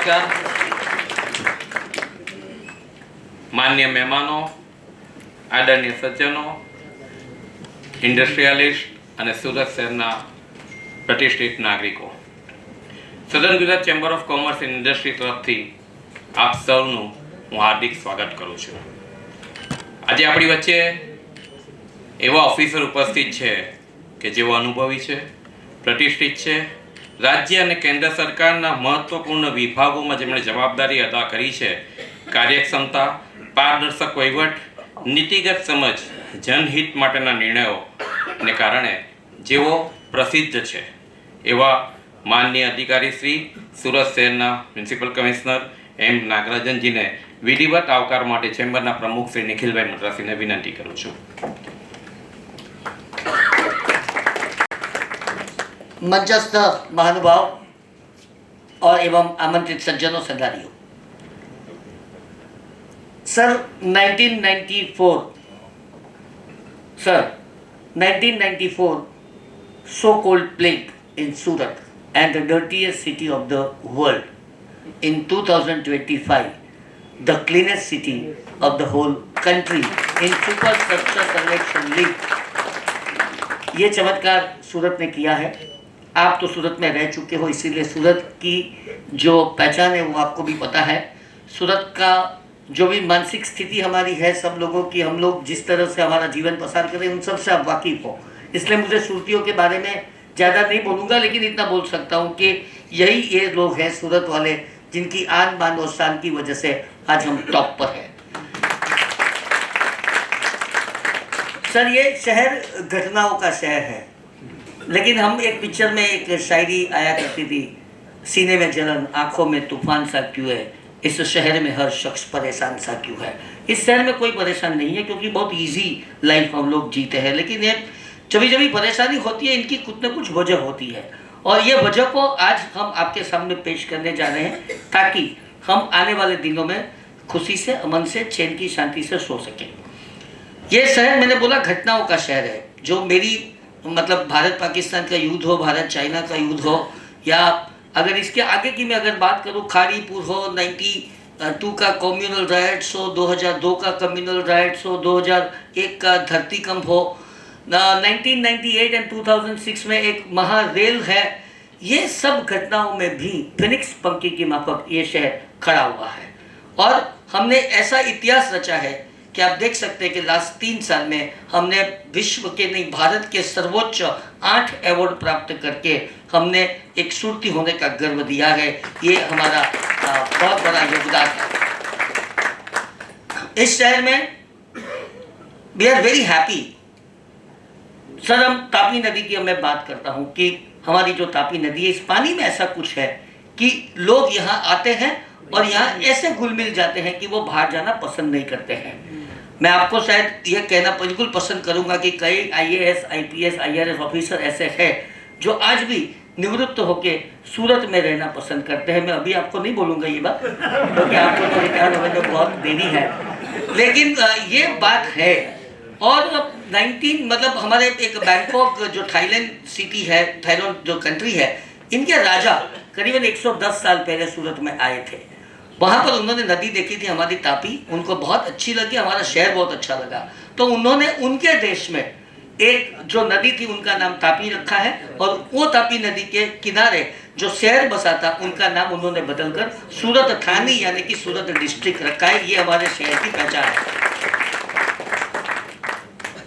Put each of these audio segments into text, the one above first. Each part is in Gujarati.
नमस्कार। मान्य मेहमानों, आदरणीय सज्जनों, इंडस्ट्रियलिस्ट અને સુરત શહેરના પ્રતિષ્ઠિત નાગરિકો, સદન Gujarat chamber of commerce and industry તરફથી આપ સૌનું હું હાર્દિક સ્વાગત કરું છું। આજે આપણી વચ્ચે એવા ઓફિસર ઉપસ્થિત છે કે જેઓ અનુભવી છે, પ્રતિષ્ઠિત છે, રાજ્ય અને કેન્દ્ર સરકારના મહત્વપૂર્ણ વિભાગોમાં જેમણે જવાબદારી અદા કરી છે, કાર્યક્ષમતા, પારદર્શક વહીવટ, નીતિગત સમજ, જનહિત માટેના નિર્ણયોને કારણે જેઓ પ્રસિદ્ધ છે એવા માનનીય અધિકારી શ્રી સુરત શહેરના મ્યુનિસિપલ કમિશનર એમ નાગરાજનજીને વિધિવત આવકાર માટે ચેમ્બરના પ્રમુખ શ્રી નિખિલભાઈ મદ્રાસીને વિનંતી કરું છું। मंचस्थ महानुभाव और एवं आमंत्रित सज्जनों संगारियों, sir 1994 so called plague in Surat and the dirtiest city of the world. In 2025 the cleanest city of the whole country in super structure सर्वेक्षण लीग। ये चमत्कार सूरत ने किया है। आप तो सूरत में रह चुके हो, इसीलिए सूरत की जो पहचान है वो आपको भी पता है। सूरत का जो भी मानसिक स्थिति हमारी है सब लोगों की, हम लोग जिस तरह से हमारा जीवन पसार करें उन सब से आप वाकिफ हो, इसलिए मुझे सूरतियों के बारे में ज़्यादा नहीं बोलूँगा, लेकिन इतना बोल सकता हूँ कि यही ये लोग हैं सूरत वाले जिनकी आन बान और शान की वजह से आज हम टॉप पर हैं। सर ये शहर घटनाओं का शहर है, लेकिन हम एक पिक्चर में एक शायरी आया करती थी, सीने में जलन आंखों में तूफान सा क्यों है, इस शहर में हर शख्स परेशान सा क्यों है। इस शहर में कोई परेशान नहीं है क्योंकि बहुत इजी लाइफ हम लोग जीते हैं, लेकिन ये जब जब परेशानी होती है इनकी कुछ न कुछ वजह होती है, और ये वजह को आज हम आपके सामने पेश करने जा रहे हैं ताकि हम आने वाले दिनों में खुशी से, अमन से, चैन की, शांति से सो सकें। ये शहर मैंने बोला घटनाओं का शहर है। जो मेरी मतलब भारत पाकिस्तान का युद्ध हो, भारत चाइना का युद्ध हो, या अगर इसके आगे की मैं अगर बात करूँ, खारीपुर हो, 92 का कम्युनल राइट्स हो, 2002 का कम्युनल राइट्स हो, 2001 का धरतीकंप हो, 1998 एंड 2006 में एक महारेल है, ये सब घटनाओं में भी फिनिक्स पंखी की माफक ये शहर खड़ा हुआ है। और हमने ऐसा इतिहास रचा है कि आप देख सकते हैं कि लास्ट 3 साल में हमने विश्व के नहीं भारत के सर्वोच्च 8 अवार्ड प्राप्त करके हमने एक सुरती होने का गर्व दिया है। ये हमारा बहुत बड़ा योगदान है। इस शहर में we are very happy. Sir हम तापी नदी की मैं बात करता हूँ कि हमारी जो तापी नदी है, इस पानी में ऐसा कुछ है कि लोग यहाँ आते हैं और यहाँ ऐसे घुल मिल जाते हैं कि वो बाहर जाना पसंद नहीं करते हैं। मैं आपको शायद ये कहना बिल्कुल पसंद करूंगा कि कई IAS, IPS, IRS ऑफिसर ऐसे हैं जो आज भी निवृत्त होके सूरत में रहना पसंद करते हैं। मैं अभी आपको नहीं बोलूँगा ये बात क्योंकि आपको तो रिटायर होने में बहुत देरी है, लेकिन ये बात है। और 19 मतलब हमारे एक बैंकॉक जो थाईलैंड सिटी है, थाईलैंड जो कंट्री है, इनके राजा करीबन 110 साल पहले सूरत में आए थे। वहाँ पर उन्होंने नदी देखी थी हमारी तापी, उनको बहुत अच्छी लगी, हमारा शहर बहुत अच्छा लगा, तो उन्होंने उनके देश में एक जो नदी थी उनका नाम तापी रखा है, और वो तापी नदी के किनारे जो शहर बसा था उनका नाम उन्होंने बदलकर सूरत थानी यानी कि सूरत डिस्ट्रिक्ट रखा है। ये हमारे शहर की पहचान है।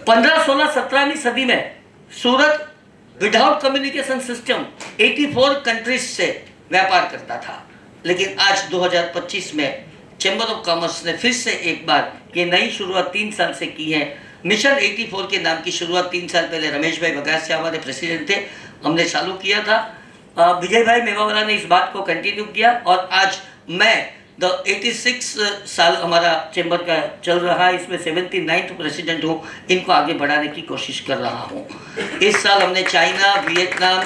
15, 16, 17वीं सदी में सूरत विदाउट कम्युनिकेशन सिस्टम 84 कंट्रीज से व्यापार करता था, लेकिन आज 2025 में चैम्बर ऑफ कॉमर्स ने फिर से एक बार ये नई शुरुआत 3 साल से की है। मिशन 84 के नाम की शुरुआत 3 साल पहले रमेश भाई बगासिया हमारे प्रेसिडेंट थे, हमने चालू किया था। विजय भाई मेवावाला ने इस बात को कंटिन्यू किया, और आज मैं 86 साल हमारा चैम्बर का चल रहा है, इसमें 79th प्रेसिडेंट हूँ, इनको आगे बढ़ाने की कोशिश कर रहा हूँ। इस साल हमने चाइना, वियतनाम,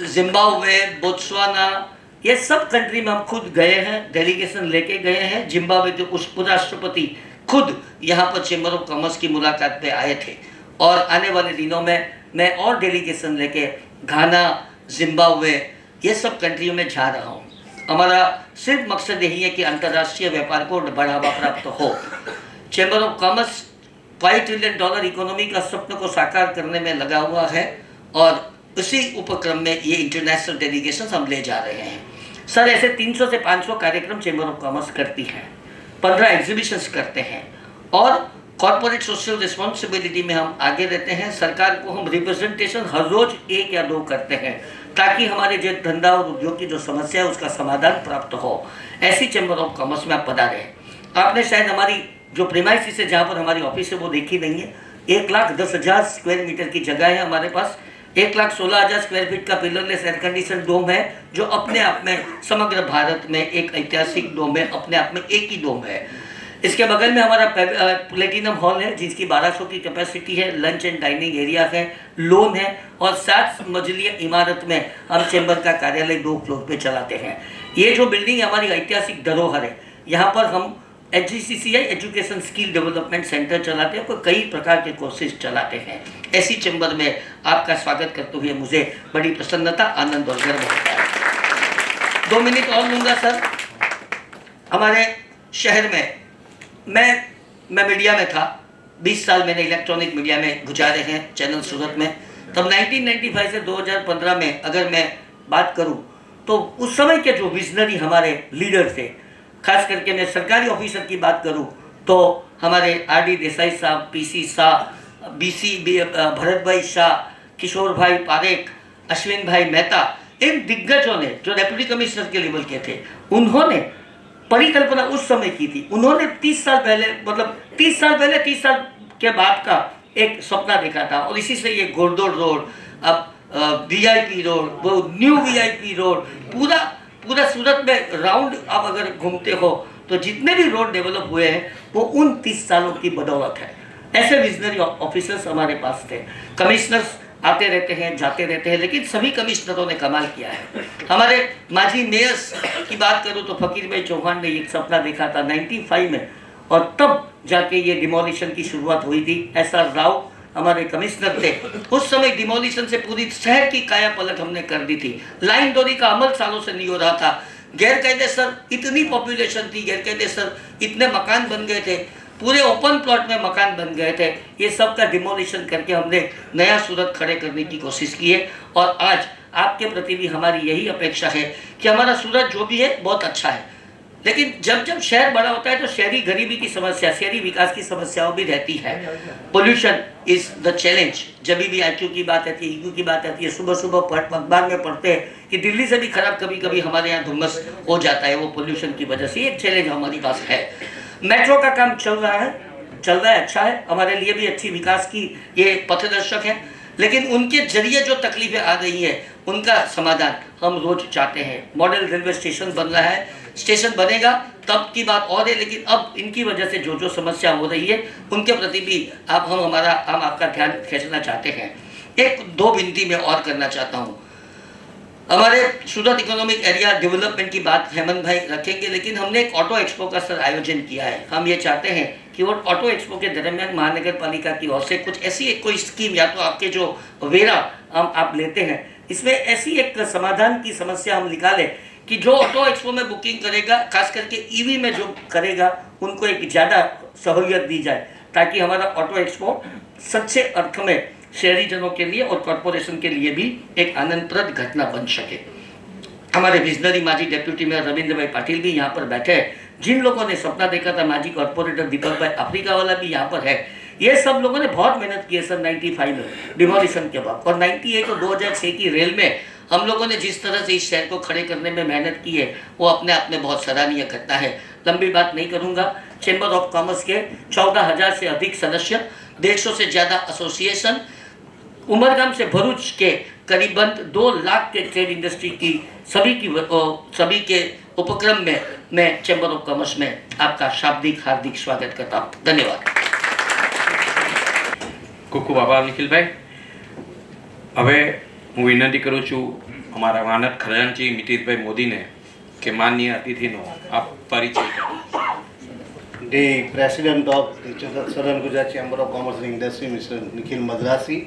जिम्बाब्वे, बोत्सवाना, ये सब कंट्री में हम खुद गए हैं, डेलीगेशन लेके गए हैं। जिम्बाब्वे के उपराष्ट्रपति खुद यहाँ पर चैम्बर ऑफ कॉमर्स की मुलाकात पे आए थे, और आने वाले दिनों में मैं और डेलीगेशन लेके घाना, जिम्बाब्वे, ये सब कंट्रियों में जा रहा हूँ। हमारा सिर्फ मकसद यही है कि अंतर्राष्ट्रीय व्यापार को बढ़ावा प्राप्त हो। Chamber of commerce $5 trillion economy का स्वप्न को साकार करने में लगा हुआ है और उसी उपक्रम में ये इंटरनेशनल डेलीगेशन हम ले जा रहे हैं। सर, ऐसे 300 से 500 कार्यक्रम चैम्बर ऑफ कॉमर्स करती हैं, 15 एग्जीबिशंस करते हैं और कॉर्पोरेट सोशल रिस्पॉन्सिबिलिटी में हम आगे रहते हैं। सरकार को हम रिप्रेजेंटेशन हर रोज 1 या 2 करते हैं ताकि हमारे जो धंधा और उद्योग की जो समस्या है उसका समाधान प्राप्त हो। ऐसी चैम्बर ऑफ कॉमर्स में आप पधारे। आपने शायद हमारी जो प्रीमाइसिस है जहाँ पर हमारी ऑफिस है वो देखी नहीं है। 1,10,000 स्क्वायर मीटर की जगह है हमारे पास। 1,16,000 स्क्वायर फीट का पिलरलेस एयर कंडीशन डोम है जो अपने आप में समग्र भारत में एक ऐतिहासिक डोम है, अपने आप में एक ही डोम है। इसके बगल में हमारा प्लेटिनम हॉल है जिसकी 1200 की कैपेसिटी है, लंच एंड डाइनिंग एरिया है, लोन है और 7 मंजिलीय इमारत में हम चैम्बर का कार्यालय 2 फ्लोर पे चलाते हैं। ये जो बिल्डिंग हमारी ऐतिहासिक धरोहर है, यहाँ पर हम HGCCI education skill development centre चलाते हैं, कई प्रकार के कोर्सेज चलाते हैं। ऐसी चैम्बर में आपका स्वागत करते हुए मुझे बड़ी प्रसन्नता, आनंद और गर्व होता है। 2 मिनट और लूँगा सर। हमारे शहर में मैं मीडिया में था, 20 साल मैंने इलेक्ट्रॉनिक मीडिया में गुजारे हैं, चैनल सूरत में। तब 1995 से 2015 में अगर मैं बात करूं तो उस समय के जो विजनरी हमारे लीडर थे, खास करके मैं सरकारी ऑफिसर की बात करूं तो हमारे RD देसाई साहब, PC शाह, BC भरत भाई शाह, किशोर भाई पारेख, अश्विन भाई मेहता, इन दिग्गजों ने जो डेप्यूटी कमिश्नर के लेवल के थे, उन्होंने परिकल्पना उस समय की थी। उन्होंने 30 साल पहले, मतलब 30 साल के बाद का एक सपना देखा था और इसी से ये घोड़दौड़ रोड, अब VIP रोड, वो न्यू VIP रोड, पूरा सूरत में राउंड आप अगर घूमते हो तो जितने भी रोड डेवलप हुए हैं वो उन 30 सालों की बदौलत है। ऐसे विजनरी ऑफिसर्स हमारे पास थे। कमिश्नर्स आते रहते हैं, जाते रहते हैं, लेकिन सभी कमिश्नरों ने कमाल किया है। हमारे माजी मेयर्स की बात करूं तो फकीर भाई चौहान ने एक सपना देखा था 95 में और तब जाके ये डिमोलिशन की शुरुआत हुई थी। SR राव हमारे कमिश्नर थे। उस समय डिमोलिशन से पूरी शहर की काया पलट हमने कर दी थी। लाइन डोरी का अमल सालों से नहीं हो रहा था। गैरकायदेसर इतनी पॉपुलेशन थी, गैरकायदेसर इतने मकान बन गए थे, पूरे ओपन प्लॉट में मकान बन गए थे। ये सब का डिमोलिशन करके हमने नया सूरत खड़े करने की कोशिश की है और आज आपके प्रति भी हमारी यही अपेक्षा है कि हमारा सूरत जो भी है बहुत अच्छा है, लेकिन जब जब शहर बड़ा होता है तो शहरी गरीबी की समस्या, शहरी विकास की समस्याओं भी रहती है। Pollution is the challenge. जब भी IQ की बात आती है, EQ की बात आती है, सुबह सुबह अखबार में पढ़ते हैं कि दिल्ली से भी खराब कभी कभी हमारे यहाँ धुम्मस हो जाता है, वो पोल्यूशन की वजह से। एक चैलेंज हमारे पास है। मेट्रो का काम चल रहा है, अच्छा है, हमारे लिए भी अच्छी विकास की ये पथदर्शक है, लेकिन उनके जरिए जो तकलीफें आ रही है उनका समाधान हम रोज चाहते हैं। मॉडल रेलवे स्टेशन बन रहा है, स्टेशन बनेगा तब की बात और है, लेकिन अब इनकी वजह से जो समस्या हो रही है उनके प्रति भी हम आपका ध्यान खींचना चाहते हैं। 1-2 विनती मैं और करना चाहता हूँ। हमारे सूरत इकोनॉमिक एरिया डेवलपमेंट की बात हेमंत भाई रखेंगे, लेकिन हमने एक ऑटो एक्सपो का सर आयोजन किया है। हम ये चाहते हैं कि वो ऑटो एक्सपो के दरमियान महानगर पालिका की ओर से कुछ ऐसी कोई स्कीम, या तो आपके जो वेरा आप लेते हैं, इसमें ऐसी एक समाधान की समस्या हम निकालें कि जो ऑटो एक्सपो में बुकिंग करेगा, खास करके EV में जो करेगा, उनको एक ज़्यादा सहूलियत दी जाए ताकि हमारा ऑटो एक्सपो सच्चे अर्थ में शहरी जनों के लिए और कॉरपोरेशन के लिए भी एक आनंदप्रद घटना बन सके। हमारे विजनरी माजी डेप्यूटी मेयर रविंद्र भाई पाटिल भी यहाँ पर बैठे हैं। जिन लोगों ने सपना देखा था, माजी कॉर्पोरेटर दीपक भाई अफ्रीका वाला भी यहाँ पर है। ये सब लोगों ने बहुत मेहनत की है सर 95 में डिमोलिशन के बाद, और 98 और 2006 की रेल में हम लोगों ने जिस तरह से इस शहर को खड़े करने में मेहनत की है वो अपने आप में बहुत सराहनीय घटना है। लंबी बात नहीं करूँगा। चैम्बर ऑफ कॉमर्स के 14,000 से अधिक सदस्य, 150 से ज़्यादा एसोसिएशन, उमरगाम से भरूच के करीबन 2 लाख के ट्रेड इंडस्ट्री की सभी के उपक्रम में मैं चैम्बर ऑफ कॉमर्स में आपका शाब्दिक हार्दिक स्वागत करता हूँ। धन्यवाद। खूब खूब आभार निखिलभाई। હવે હું વિનંતી કરું છું અમારા માનદ ખજાનચી મિતિનભાઈ મોદીને કે માનનીય અતિથિનો આપ પરિચય કરો। The President of the Southern Gujarat Chamber of Commerce and Industry, Mr. Nikhil Madrasi,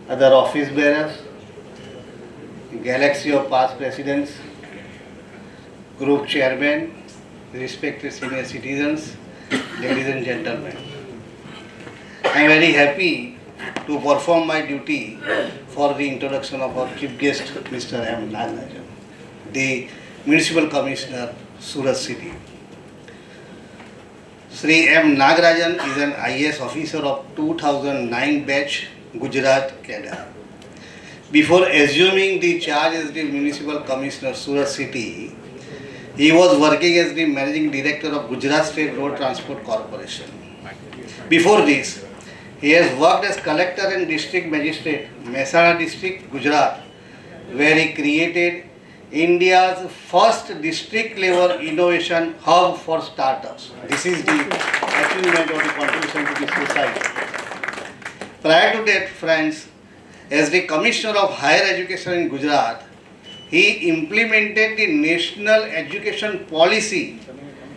other office bearers, galaxy of past presidents, Group Chairman, respected senior citizens, ladies and gentlemen. I am very happy to perform my duty for the introduction of our chief guest, Mr. M. Nagarajan, the Municipal Commissioner, Surat City. Sri M. Nagarajan is an IAS officer of 2009 batch, Gujarat cadre. Before assuming the charge as the Municipal Commissioner, Surat City, he was working as the Managing Director of Gujarat State Road Transport Corporation. Before this, he has worked as Collector and District Magistrate, Mehsana District, Gujarat, where he created India's first district-level innovation hub for startups. This is the achievement or the contribution to the society. Prior to that, friends, as the Commissioner of Higher Education in Gujarat, he implemented the national education policy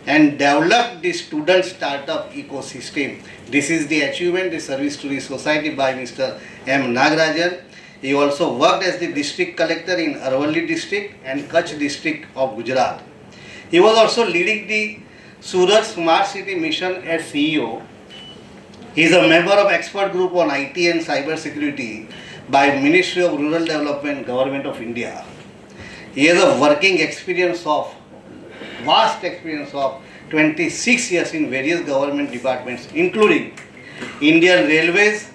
and developed the student startup ecosystem. This is the achievement, the service to the society by Mr. M. Nagarajan. He also worked as the district collector in Aravalli district and Kutch district of Gujarat. He was also leading the Surat Smart City mission as CEO. He is a member of expert group on IT and cyber security by Ministry of Rural Development, Government of India. He has a working experience of, vast experience of 26 years in various government departments, including Indian Railways,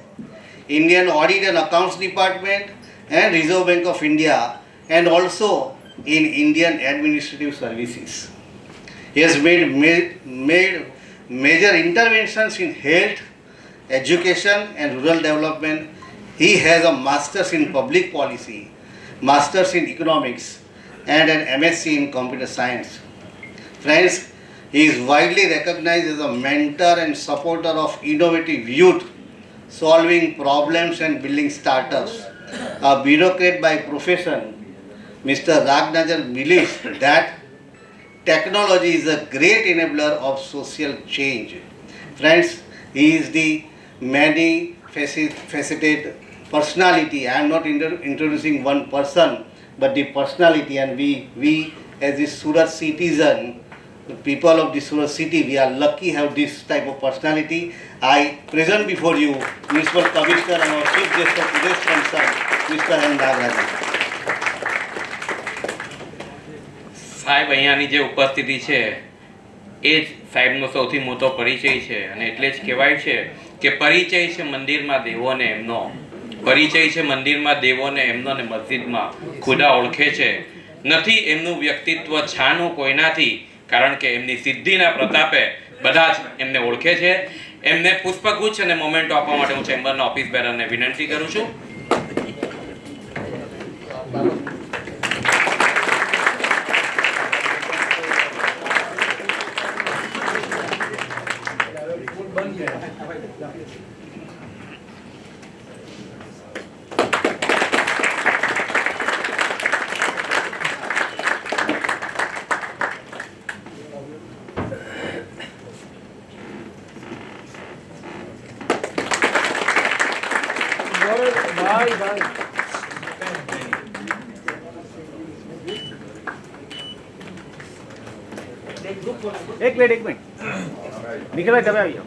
Indian Audit and Accounts Department, and Reserve Bank of India, and also in Indian Administrative Services. He has made major interventions in health, education, and rural development. He has a Master's in Public Policy, Master's in Economics, and an MSc in Computer Science. Friends, he is widely recognized as a mentor and supporter of innovative youth, solving problems and building startups. A bureaucrat by profession, Mr. Nagarajan believes that technology is a great enabler of social change. Friends, he is the many-faceted personality. I am not introducing one person, but the personality, and we as the Surat citizen, the people of the Surat city, we are lucky have this type of personality. I present before you Municipal Commissioner and our Chief Guest of today's concern, Mr. M. Nagarajan. સાહેબ અહીંયાની જે ઉપસ્થિતિ છે એ જ સાહેબનો સૌથી મોટો પરિચય છે અને એટલે જ કહેવાય છે કે પરિચય છે મંદિરમાં દેવોને એમનો, પરિચય છે મંદિરમાં દેવોને એમનો ને મસ્જિદમાં ખુદા ઓળખે છે. નથી એમનું વ્યક્તિત્વ છાનું કોઈનાથી, કારણ કે એમની સિદ્ધિના પ્રતાપે બધા જ એમને ઓળખે છે. એમને પુષ્પગુચ્છ અને મોમેન્ટો આપવા માટે હું ચેમ્બરના ઓફિસ બેરરને વિનંતી કરું છું. एक मिनट निखिल भाई તમે આવી જાઓ.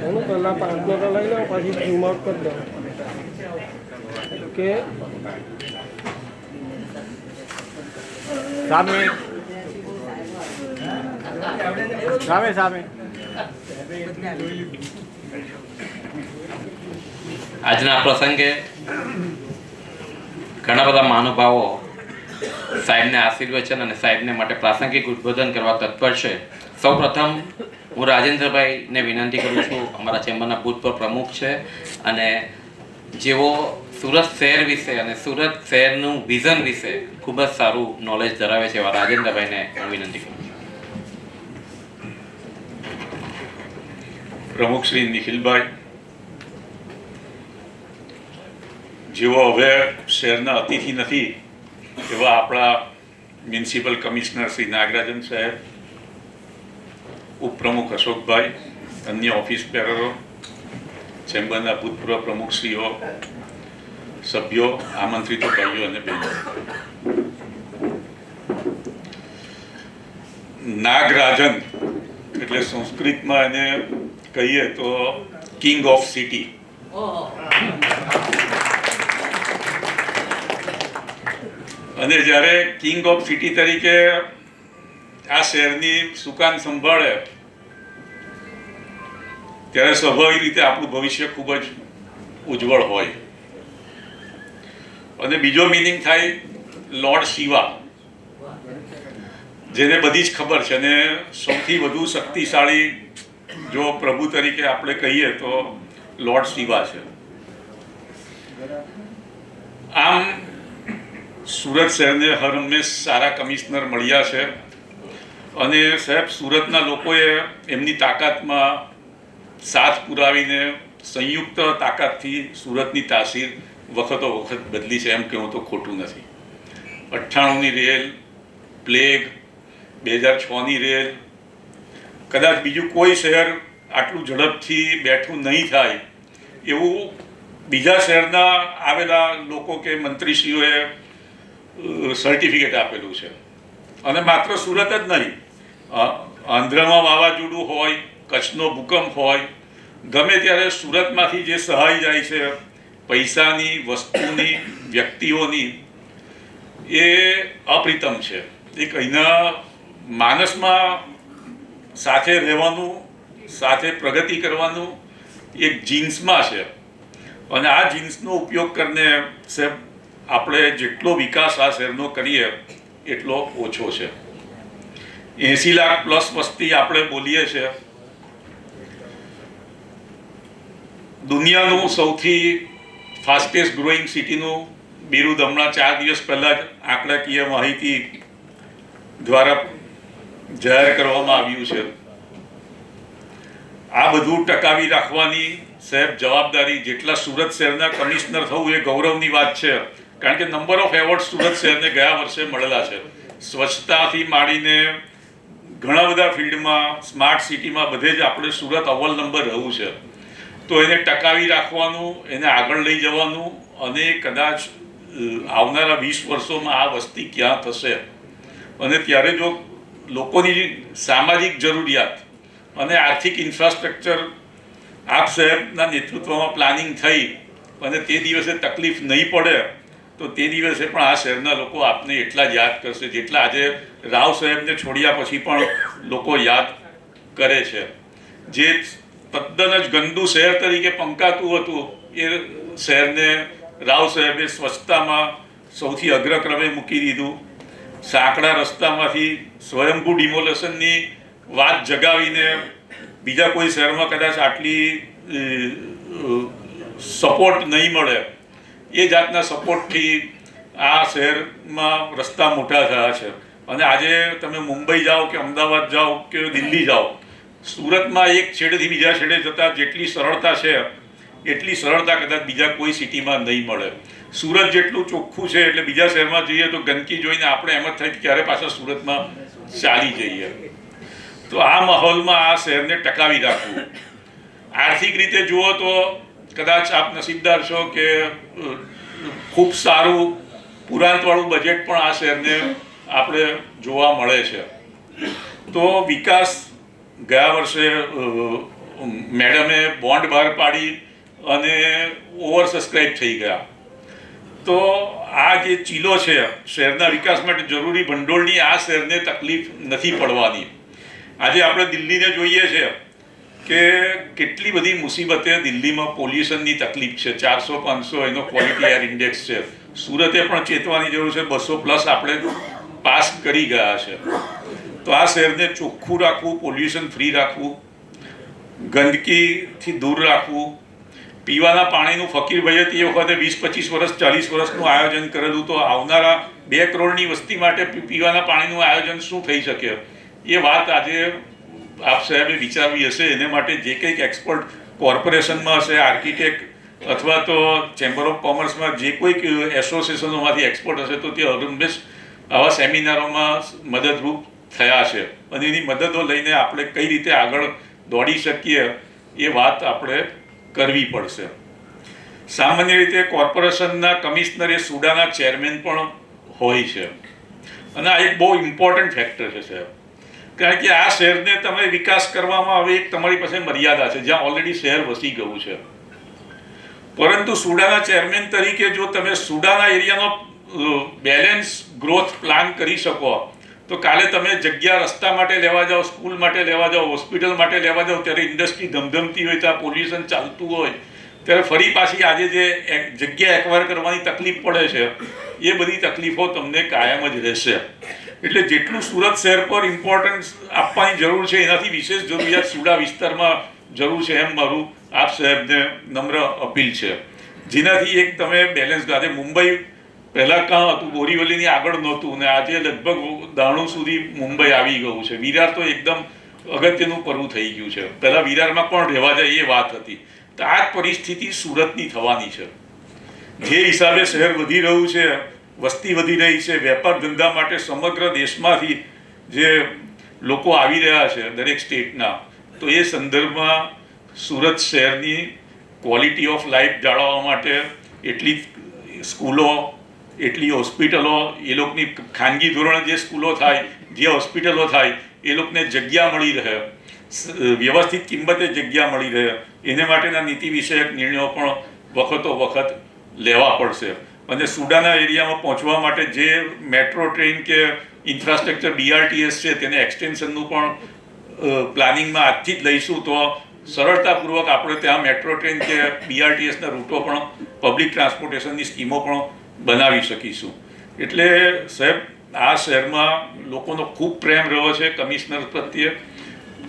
એનું પહેલાં પાસપોર્ટ લઈ લો, પછી ઝૂમ આઉટ કરી દો કે સામે સામે સામે આજના પ્રસંગે ઘણા બધા મહાનુભાવો સાહેબને આશીર્વચન અને સાહેબને માટે પ્રાસંગિક ઉદ્બોધન કરવા તત્પર છે. સૌપ્રથમ હું રાજેન્દ્રભાઈને વિનંતી કરું છું, અમારા ચેમ્બરના ભૂતપૂર્વ પ્રમુખ છે અને જેઓ સુરત શહેર વિશે અને સુરત શહેરનું વિઝન વિશે ખૂબ જ સારું નોલેજ ધરાવે છે એવા રાજેન્દ્રભાઈને હું વિનંતી કરું છું. પ્રમુખ શ્રી નિખિલભાઈ, જેઓ હવે શહેરના અતિથિ નથી એવા આપણા મ્યુનિસિપલ કમિશનર શ્રી નાગરાજન સાહેબ, ઉપપ્રમુખ અશોકભાઈ, અન્ય ઓફિસ બેરરો, ચેમ્બરના ભૂતપૂર્વ પ્રમુખશ્રીઓ, સભ્યો, આમંત્રિતો ભાઈઓ અને બહેનો, નાગરાજન એટલે સંસ્કૃતમાં એને કહીએ તો કિંગ ઓફ સિટી. અને જ્યારે કિંગ ઓફ સિટી તરીકે આ શહેરની સુકાન સંભાળે ત્યારે સ્વાભાવિક રીતે આપણું ભવિષ્ય ખૂબ જ ઉજ્જવળ હોય. અને બીજો મિનિંગ થાય લોર્ડ શિવા, જેને બધી જ ખબર છે અને સૌથી વધુ શક્તિશાળી જો પ્રભુ તરીકે આપણે કહીએ તો લોર્ડ શિવા છે. આમ સુરત શહેરને હર હંમેશ સારા કમિશનર મળ્યા છે અને સાહેબ સુરતના લોકોએ એમની તાકાતમાં સાથ પુરાવીને સંયુક્ત તાકાતથી સુરતની તાસીર વખતો વખત બદલી છે, એમ કહેવું તો ખોટું નથી. 98ની રેલ, પ્લેગ, 2006ની રેલ, કદાચ બીજું કોઈ શહેર આટલું ઝડપથી બેઠું નહીં થાય એવું બીજા શહેરના આવેલા લોકો કે મંત્રીશ્રીઓએ સર્ટિફિકેટ આપેલું છે. અને માત્ર સુરત જ નહીં, આંધ્રમાં વાવાઝોડું હોય, કચ્છનો ભૂકંપ હોય, ગમે ત્યારે સુરતમાંથી જે સહાય જાય છે પૈસાની, વસ્તુની, વ્યક્તિઓની, એ અપ્રિતમ છે. એક અહીંના માનસમાં સાથે રહેવાનું, સાથે પ્રગતિ કરવાનું એક જીન્સમાં છે અને આ જીન્સનો ઉપયોગ કરીને સાહેબ આપણે જેટલો વિકાસ આ શહેરનો કરીએ એટલો ઓછો છે. 80 લાખ પ્લસ વસ્તી આપણે બોલીએ છીએ. દુનિયાનું સૌથી ફાસ્ટેસ્ટ ગ્રોઈંગ સિટીનું બિરુદ હમણાં 4 દિવસ પહેલા જ આંકડાકીય માહિતી દ્વારા જાહેર કરવામાં આવ્યું છે. આ બધું ટકાવી રાખવાની સાહેબ જવાબદારી જેટલા સુરત શહેરના કમિશનર થવું એ ગૌરવની વાત છે, કારણ કે નંબર ઓફ એવોર્ડ સુરત શહેરને ગયા વર્ષે મળેલા છે. સ્વચ્છતાથી માંડીને ઘણા બધા ફિલ્ડમાં, સ્માર્ટ સિટીમાં બધે જ આપણે સુરત અવ્વલ નંબર રહ્યું છે. તો એને ટકાવી રાખવાનું, એને આગળ લઈ જવાનું અને કદાચ આવનારા 20 વર્ષોમાં આ વસ્તી ક્યાં થશે અને ત્યારે જો લોકોની સામાજિક જરૂરિયાત અને આર્થિક ઇન્ફ્રાસ્ટ્રક્ચર આપ સાહેબના નેતૃત્વમાં પ્લાનિંગ થઈ અને તે દિવસે તકલીફ નહીં પડે તો તે દિવસે પણ આ શહેરના લોકો આપને એટલા જ યાદ કરશે જેટલા આજે રાવ સાહેબને છોડ્યા પછી પણ લોકો યાદ કરે છે. જે તદ્દન જ ગંદુ શહેર તરીકે પંકાતું હતું એ શહેરને રાવ સાહેબે સ્વચ્છતામાં સૌથી અગ્રક્રમે મૂકી દીધું. સાંકડા રસ્તામાંથી સ્વયંભૂ ડિમોલેશનની વાત જગાવીને બીજા કોઈ શહેરમાં કદાચ આટલી સપોર્ટ નહીં મળે એ જાતના સપોર્ટથી આ શહેરમાં રસ્તા મોટા થયા છે. અને આજે તમે મુંબઈ જાઓ કે અમદાવાદ જાઓ કે દિલ્હી જાઓ, સુરતમાં એક છેડેથી બીજા છેડે જતાં જેટલી સરળતા છે એટલી સરળતા કદાચ બીજા કોઈ સિટીમાં નહીં મળે. સુરત જેટલું ચોખ્ખું છે એટલે બીજા શહેરમાં જઈએ તો ગંદકી જોઈને આપણે એમ જ થાય કે ક્યારે પાછા સુરતમાં ચાલી જઈએ. તો આ માહોલમાં આ શહેરને ટકાવી રાખવું. આર્થિક રીતે જુઓ તો કદાચ આપ નસીબદાર છો કે ખૂબ સારું પુરાંતવાળું બજેટ પણ આ શહેરને આપણે જોવા મળે છે. તો વિકાસ ગયા વર્ષે મેડમે બોન્ડ બહાર પાડી અને ઓવર સબસ્ક્રાઇબ થઈ ગયા. તો આ જે ચીલો છે શહેરના વિકાસ માટે જરૂરી ભંડોળની આ શહેરને તકલીફ નથી પડવાની. આજે આપણે દિલ્હીને જોઈએ છે કે કેટલી બધી મુસીબતે દિલ્હીમાં પોલ્યુશનની તકલીફ છે. 400-500 એનો ક્વોલિટી એર ઇન્ડેક્સ છે. સુરતે પણ ચેતવાની જરૂર છે. 200+ આપણે પાસ કરી ગયા છે. તો આ શહેરને ચોખ્ખું રાખવું, પોલ્યુશન ફ્રી રાખવું, ગંદકીથી દૂર રાખવું. પીવાના પાણીનું ફકીરભાઈએ તે વખતે 20-25 વર્ષ 40 વર્ષનું આયોજન કરેલું. તો આવનારા 2 કરોડની વસ્તી માટે પીવાના પાણીનું આયોજન શું થઈ શકે, એ વાત આજે આપ સાહેબે વિચારવી હશે. એને માટે જે કંઈક એક્સપર્ટ કોર્પોરેશનમાં હશે, આર્કિટેક્ટ અથવા તો ચેમ્બર ઓફ કોમર્સમાં જે કોઈક એસોસિએશનોમાંથી એક્સપર્ટ હશે, તો તે હંમેશ આવા સેમિનારોમાં મદદરૂપ થયા છે. અને એની મદદો લઈને આપણે કઈ રીતે આગળ દોડી શકીએ એ વાત આપણે કરવી પડશે. સામાન્ય રીતે કોર્પોરેશનના કમિશનર એ સુડાના ચેરમેન પણ હોય છે. અને આ એક બહુ ઇમ્પોર્ટન્ટ ફેક્ટર છે સાહેબ, કારણ કે આ શહેરને તમે વિકાસ કરવામાં આવે એક તમારી પાસે મર્યાદા છે, જ્યાં ઓલરેડી શહેર વસી ગયું છે. પરંતુ સુડાના ચેરમેન તરીકે જો તમે સુડાના એરિયાનો બેલેન્સ ગ્રોથ પ્લાન કરી શકો, તો કાલે તમે જગ્યા રસ્તા માટે લેવા જાઓ, સ્કૂલ માટે લેવા જાઓ, હોસ્પિટલ માટે લેવા જાઓ, ત્યારે ઇન્ડસ્ટ્રી ધમધમતી હોય, ત્યાં પોલ્યુશન ચાલતું હોય, ત્યારે ફરી પાછી આજે જે જગ્યા એક્વાયર કરવાની તકલીફ પડે છે, એ બધી તકલીફો તમને કાયમ જ રહેશે. એટલે જેટલું સુરત શહેર પર ઇમ્પોર્ટન્સ આપવાની જરૂર છે, એનાથી વિશેષ જરૂરિયાત સુડા વિસ્તારમાં જરૂર છે, એમ મારું આપ સાહેબને નમ્ર અપીલ છે. જેનાથી એક તમે બેલેન્સ, આજે મુંબઈ પહેલાં કાં હતું, બોરીવલીની આગળ નહોતું, ને આજે લગભગ દાણું સુધી મુંબઈ આવી ગયું છે. વિરાર તો એકદમ અગત્યનું પરવું થઈ ગયું છે. પહેલાં વિરારમાં કોણ રહેવા જાય એ વાત હતી. તો આ જ પરિસ્થિતિ સુરતની થવાની છે. જે હિસાબે શહેર વધી રહ્યું છે, વસ્તી વધી રહી છે, વેપાર ધંધા માટે સમગ્ર દેશમાંથી જે લોકો આવી રહ્યા છે દરેક સ્ટેટના, તો એ સંદર્ભમાં સુરત શહેરની ક્વોલિટી ઓફ લાઈફ જાળવવા માટે એટલી સ્કૂલો, એટલી હોસ્પિટલો, એ લોકોની ખાનગી ધોરણે જે સ્કૂલો થાય, જે હોસ્પિટલો થાય, એ લોકોને જગ્યા મળી રહે, વ્યવસ્થિત કિંમતે જગ્યા મળી રહે, એને માટેના નીતિ વિષયક નિર્ણયો પણ વખતો વખત લેવા પડશે. અને સુડાના એરિયામાં પહોંચવા માટે જે મેટ્રો ટ્રેન કે ઇન્ફ્રાસ્ટ્રક્ચર BRTS છે, તેને એક્સટેન્શનનું પણ પ્લાનિંગમાં આજથી જ લઈશું, તો સરળતાપૂર્વક આપણે ત્યાં મેટ્રો ટ્રેન કે BRTSના રૂટો પણ, પબ્લિક ટ્રાન્સપોર્ટેશનની સ્કીમો પણ બનાવી શકીશું. એટલે સાહેબ, આ શહેરમાં લોકોનો ખૂબ પ્રેમ રહ્યો છે કમિશનર પ્રત્યે.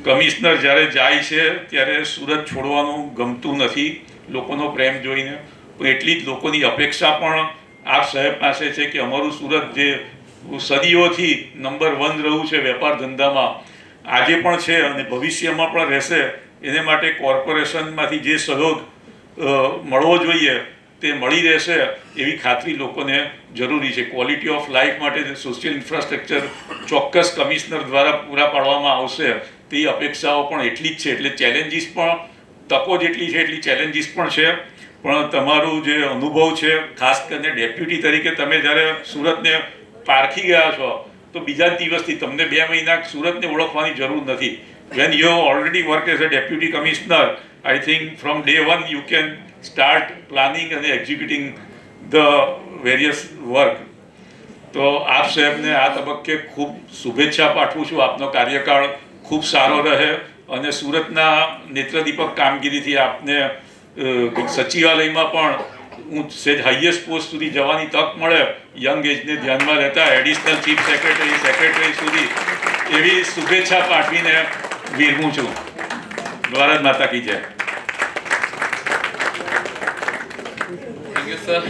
કમિશનર જ્યારે જાય છે ત્યારે સુરત છોડવાનું ગમતું નથી લોકોનો પ્રેમ જોઈને. એટલી જ લોકોની અપેક્ષા પણ આપ સાહેબ પાસે છે કે અમારું સુરત જે સદીઓથી નંબર 1 રહ્યું છે વેપાર ધંધામાં, આજે પણ છે અને ભવિષ્યમાં પણ રહેશે. એને માટે કોર્પોરેશનમાંથી જે સહયોગ મળવો જોઈએ તે મળી રહેશે એવી ખાતરી લોકોને જરૂરી છે. ક્વોલિટી ઓફ લાઈફ માટે સોશિયલ ઇન્ફ્રાસ્ટ્રક્ચર ચોક્કસ કમિશનર દ્વારા પૂરા પાડવામાં આવશે, તે અપેક્ષાઓ પણ એટલી જ છે. એટલે ચેલેન્જીસ પણ, તકો જેટલી છે એટલી ચેલેન્જીસ પણ છે. પણ તમારું જે અનુભવ છે, ખાસ કરીને ડેપ્યુટી તરીકે તમે જ્યારે સુરતને પારખી ગયા છો, તો બીજા દિવસથી તમને 2 મહિના સુરતને ઓળખવાની જરૂર નથી. when you already work as a deputy commissioner, I think from day one you can start planning and executing the various work. તો આપ સાહેબને આ તબક્કે ખૂબ શુભેચ્છા પાઠવું છું. આપનો કાર્યકાળ ખૂબ સારો રહે અને સુરતના નેત્રદીપક કામગીરીથી આપને સચિવાલયમાં પણ સેજ હાઈએસ્ટ પોસ્ટ સુધી જવાની તક મળે, યંગ એજને ધ્યાનમાં લેતા એડિશનલ ચીફ સેક્રેટરી, સેક્રેટરી સુધી, એવી શુભેચ્છા પાઠવીને વિરમું છું. ભારત માતા કી જય. Thank you sir.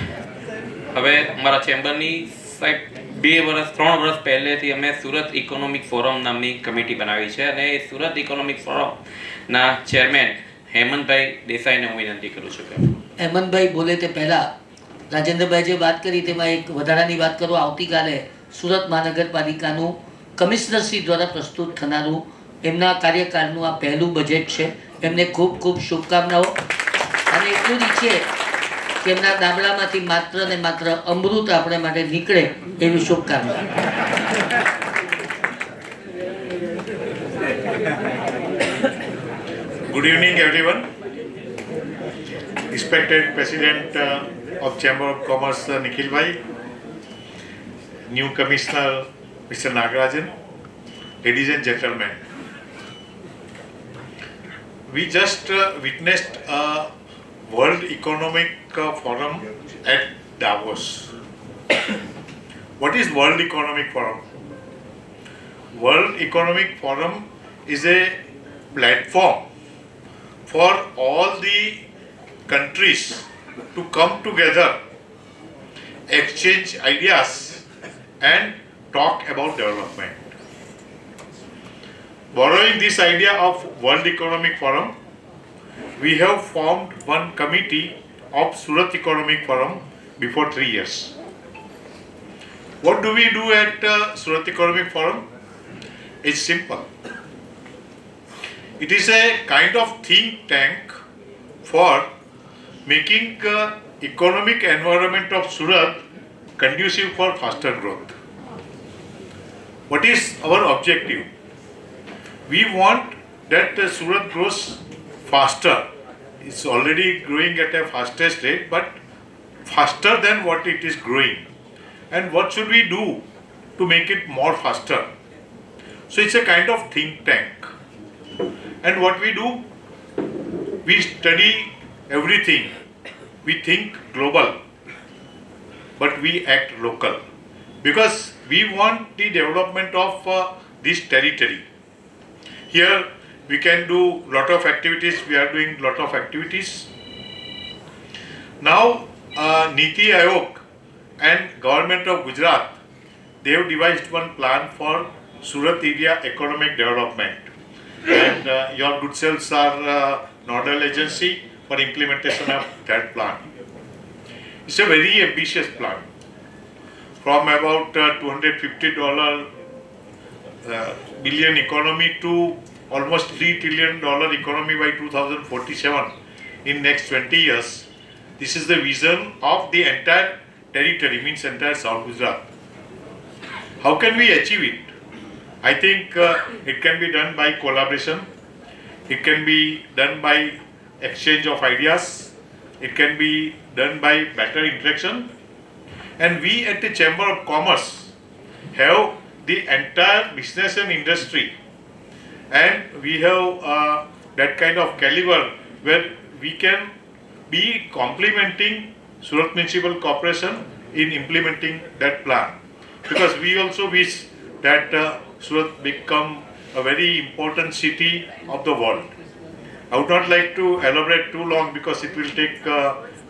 હવે અમારા ચેમ્બરની સાહેબ 3 વર્ષ પહેલેથી અમે સુરત ઇકોનોમિક ફોરમ નામની કમિટી બનાવી છે, અને એ સુરત ઇકોનોમિક ફોરમના ચેરમેન હેમંતભાઈ દેસાઈને હું વિનંતી કરું છું કે હેમંતભાઈ બોલે તે પહેલાં રાજેન્દ્રભાઈ જે વાત કરી તેમાં એક વધારાની વાત કરું. આવતીકાલે સુરત મહાનગરપાલિકાનું કમિશનરશ્રી દ્વારા પ્રસ્તુત થનારું એમના કાર્યકાળનું આ પહેલું બજેટ છે. એમને ખૂબ ખૂબ શુભકામનાઓ. અને એટલું જ ઈચ્છીએ કે એમના દાબડામાંથી માત્ર ને માત્ર અમૃત આપણે માટે નીકળે એવી શુભકામના. Good evening, everyone. Respected President of Chamber of Commerce, Nikhil Bhai, new Commissioner, Mr. Nagarajan, ladies and gentlemen. We just witnessed a World Economic Forum at Davos. What is World Economic Forum? World Economic Forum is a platform for all the countries to come together, exchange ideas and talk about development. Borrowing this idea of World Economic Forum, we have formed one committee of Surat Economic Forum before 3 years. What do we do at Surat Economic Forum? It's simple. It is a kind of think tank for making economic environment of Surat conducive for faster growth. What is our objective? We want that Surat grows faster. It's already growing at a fastest rate, but faster than what it is growing. And what should we do to make it more faster? So it's a kind of think tank. And what we do? We study everything. We think global, but we act local. Because we want the development of this territory. Here we can do lot of activities. We are doing lot of activities. Now Niti Aayog and Government of Gujarat, they have devised one plan for Surat area economic development. And your good selves are nodal agency for implementation of that plan. It's a very ambitious plan. From about $250 billion economy to almost $3 trillion economy by 2047 in next 20 years. This is the vision of the entire territory, means entire South Gujarat. How can we achieve it? I think it can be done by collaboration. It can be done by exchange of ideas. It can be done by better interaction. And we at the Chamber of Commerce have the entire business and industry, and we have that kind of caliber where we can be complementing Surat Municipal Corporation in implementing that plan. Because we also wish that Surat become a very important city of the world. I would not like to elaborate too long because it will take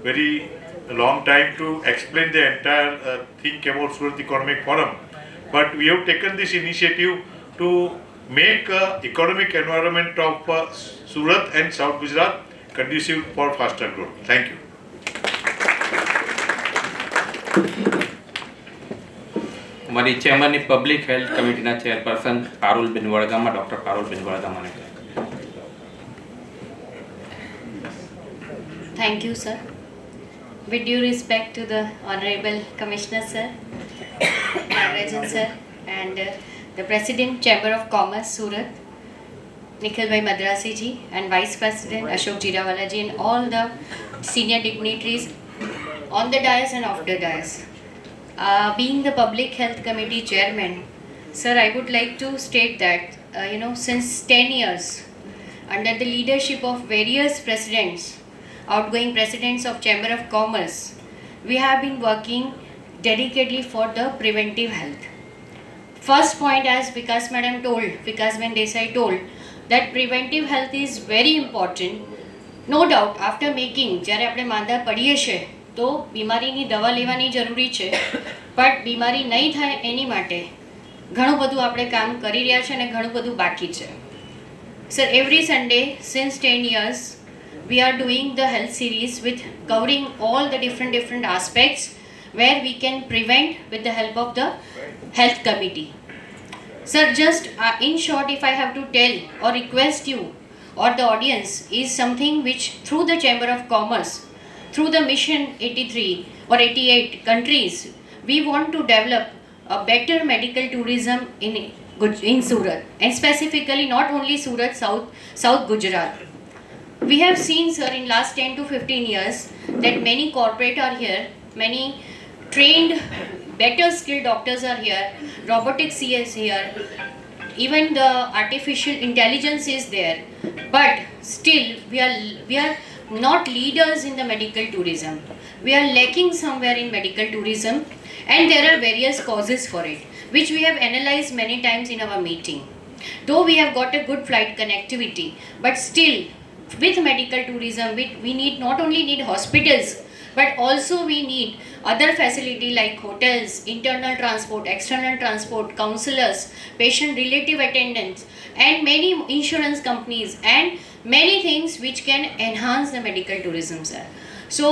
very long time to explain the entire thing about Surat Economic Forum. But we have taken this initiative to make economic environment of Surat and South Gujarat conducive for faster growth. Thank you. અમારી ચેમ્બરની પબ્લિક હેલ્થ કમિટીના ચેરપર્સન પારુલબેન વડગામા, ડૉક્ટર પારુલબેન વડગામાને. Thank you, sir. With due respect to the Honorable Commissioner, sir, Nagarajan, sir, and the President, Chamber of Commerce, Surat, Nikhil Bhai Madrasi ji, and Vice President Ashok Jirawala ji, and all the senior dignitaries on the dais and off the dais. Being the Public Health Committee Chairman, sir, I would like to state that, since 10 years, under the leadership of various presidents, outgoing presidents of Chamber of Commerce, we have been working dedicatedly for the preventive health. First point, as Vikas Madam told, Vikas Desai told, that preventive health is very important. No doubt, after making, જ્યારે આપણે માંદા પડીએ છે તો બીમારીની દવા લેવાની જરૂરી છે, બટ બીમારી નહીં થાય એની માટે ઘણું બધું આપણે કામ કરી રહ્યા છે અને ઘણું બધું બાકી છે. Sir, every Sunday since 10 years, we are doing the health series with covering all the different aspects where we can prevent with the help of the health committee. Sir, just in short, if I have to tell or request you or the audience, is something which through the Chamber of Commerce, through the Mission 83 or 88 countries, we want to develop a better medical tourism in Surat, and specifically not only Surat, South Gujarat. We have seen, sir, in last 10 to 15 years that many corporate are here, many trained, better skilled doctors are here, robotics is here, even the artificial intelligence is there, but still we are not leaders in the medical tourism. We are lacking somewhere in medical tourism, and there are various causes for it, which we have analyzed many times in our meeting. Though we have got a good flight connectivity, but still with medical tourism, we need not only need hospitals, but also we need other facility like hotels, internal transport, external transport, counselors, patient relative attendants, and many insurance companies, and many things which can enhance the medical tourism, sir. So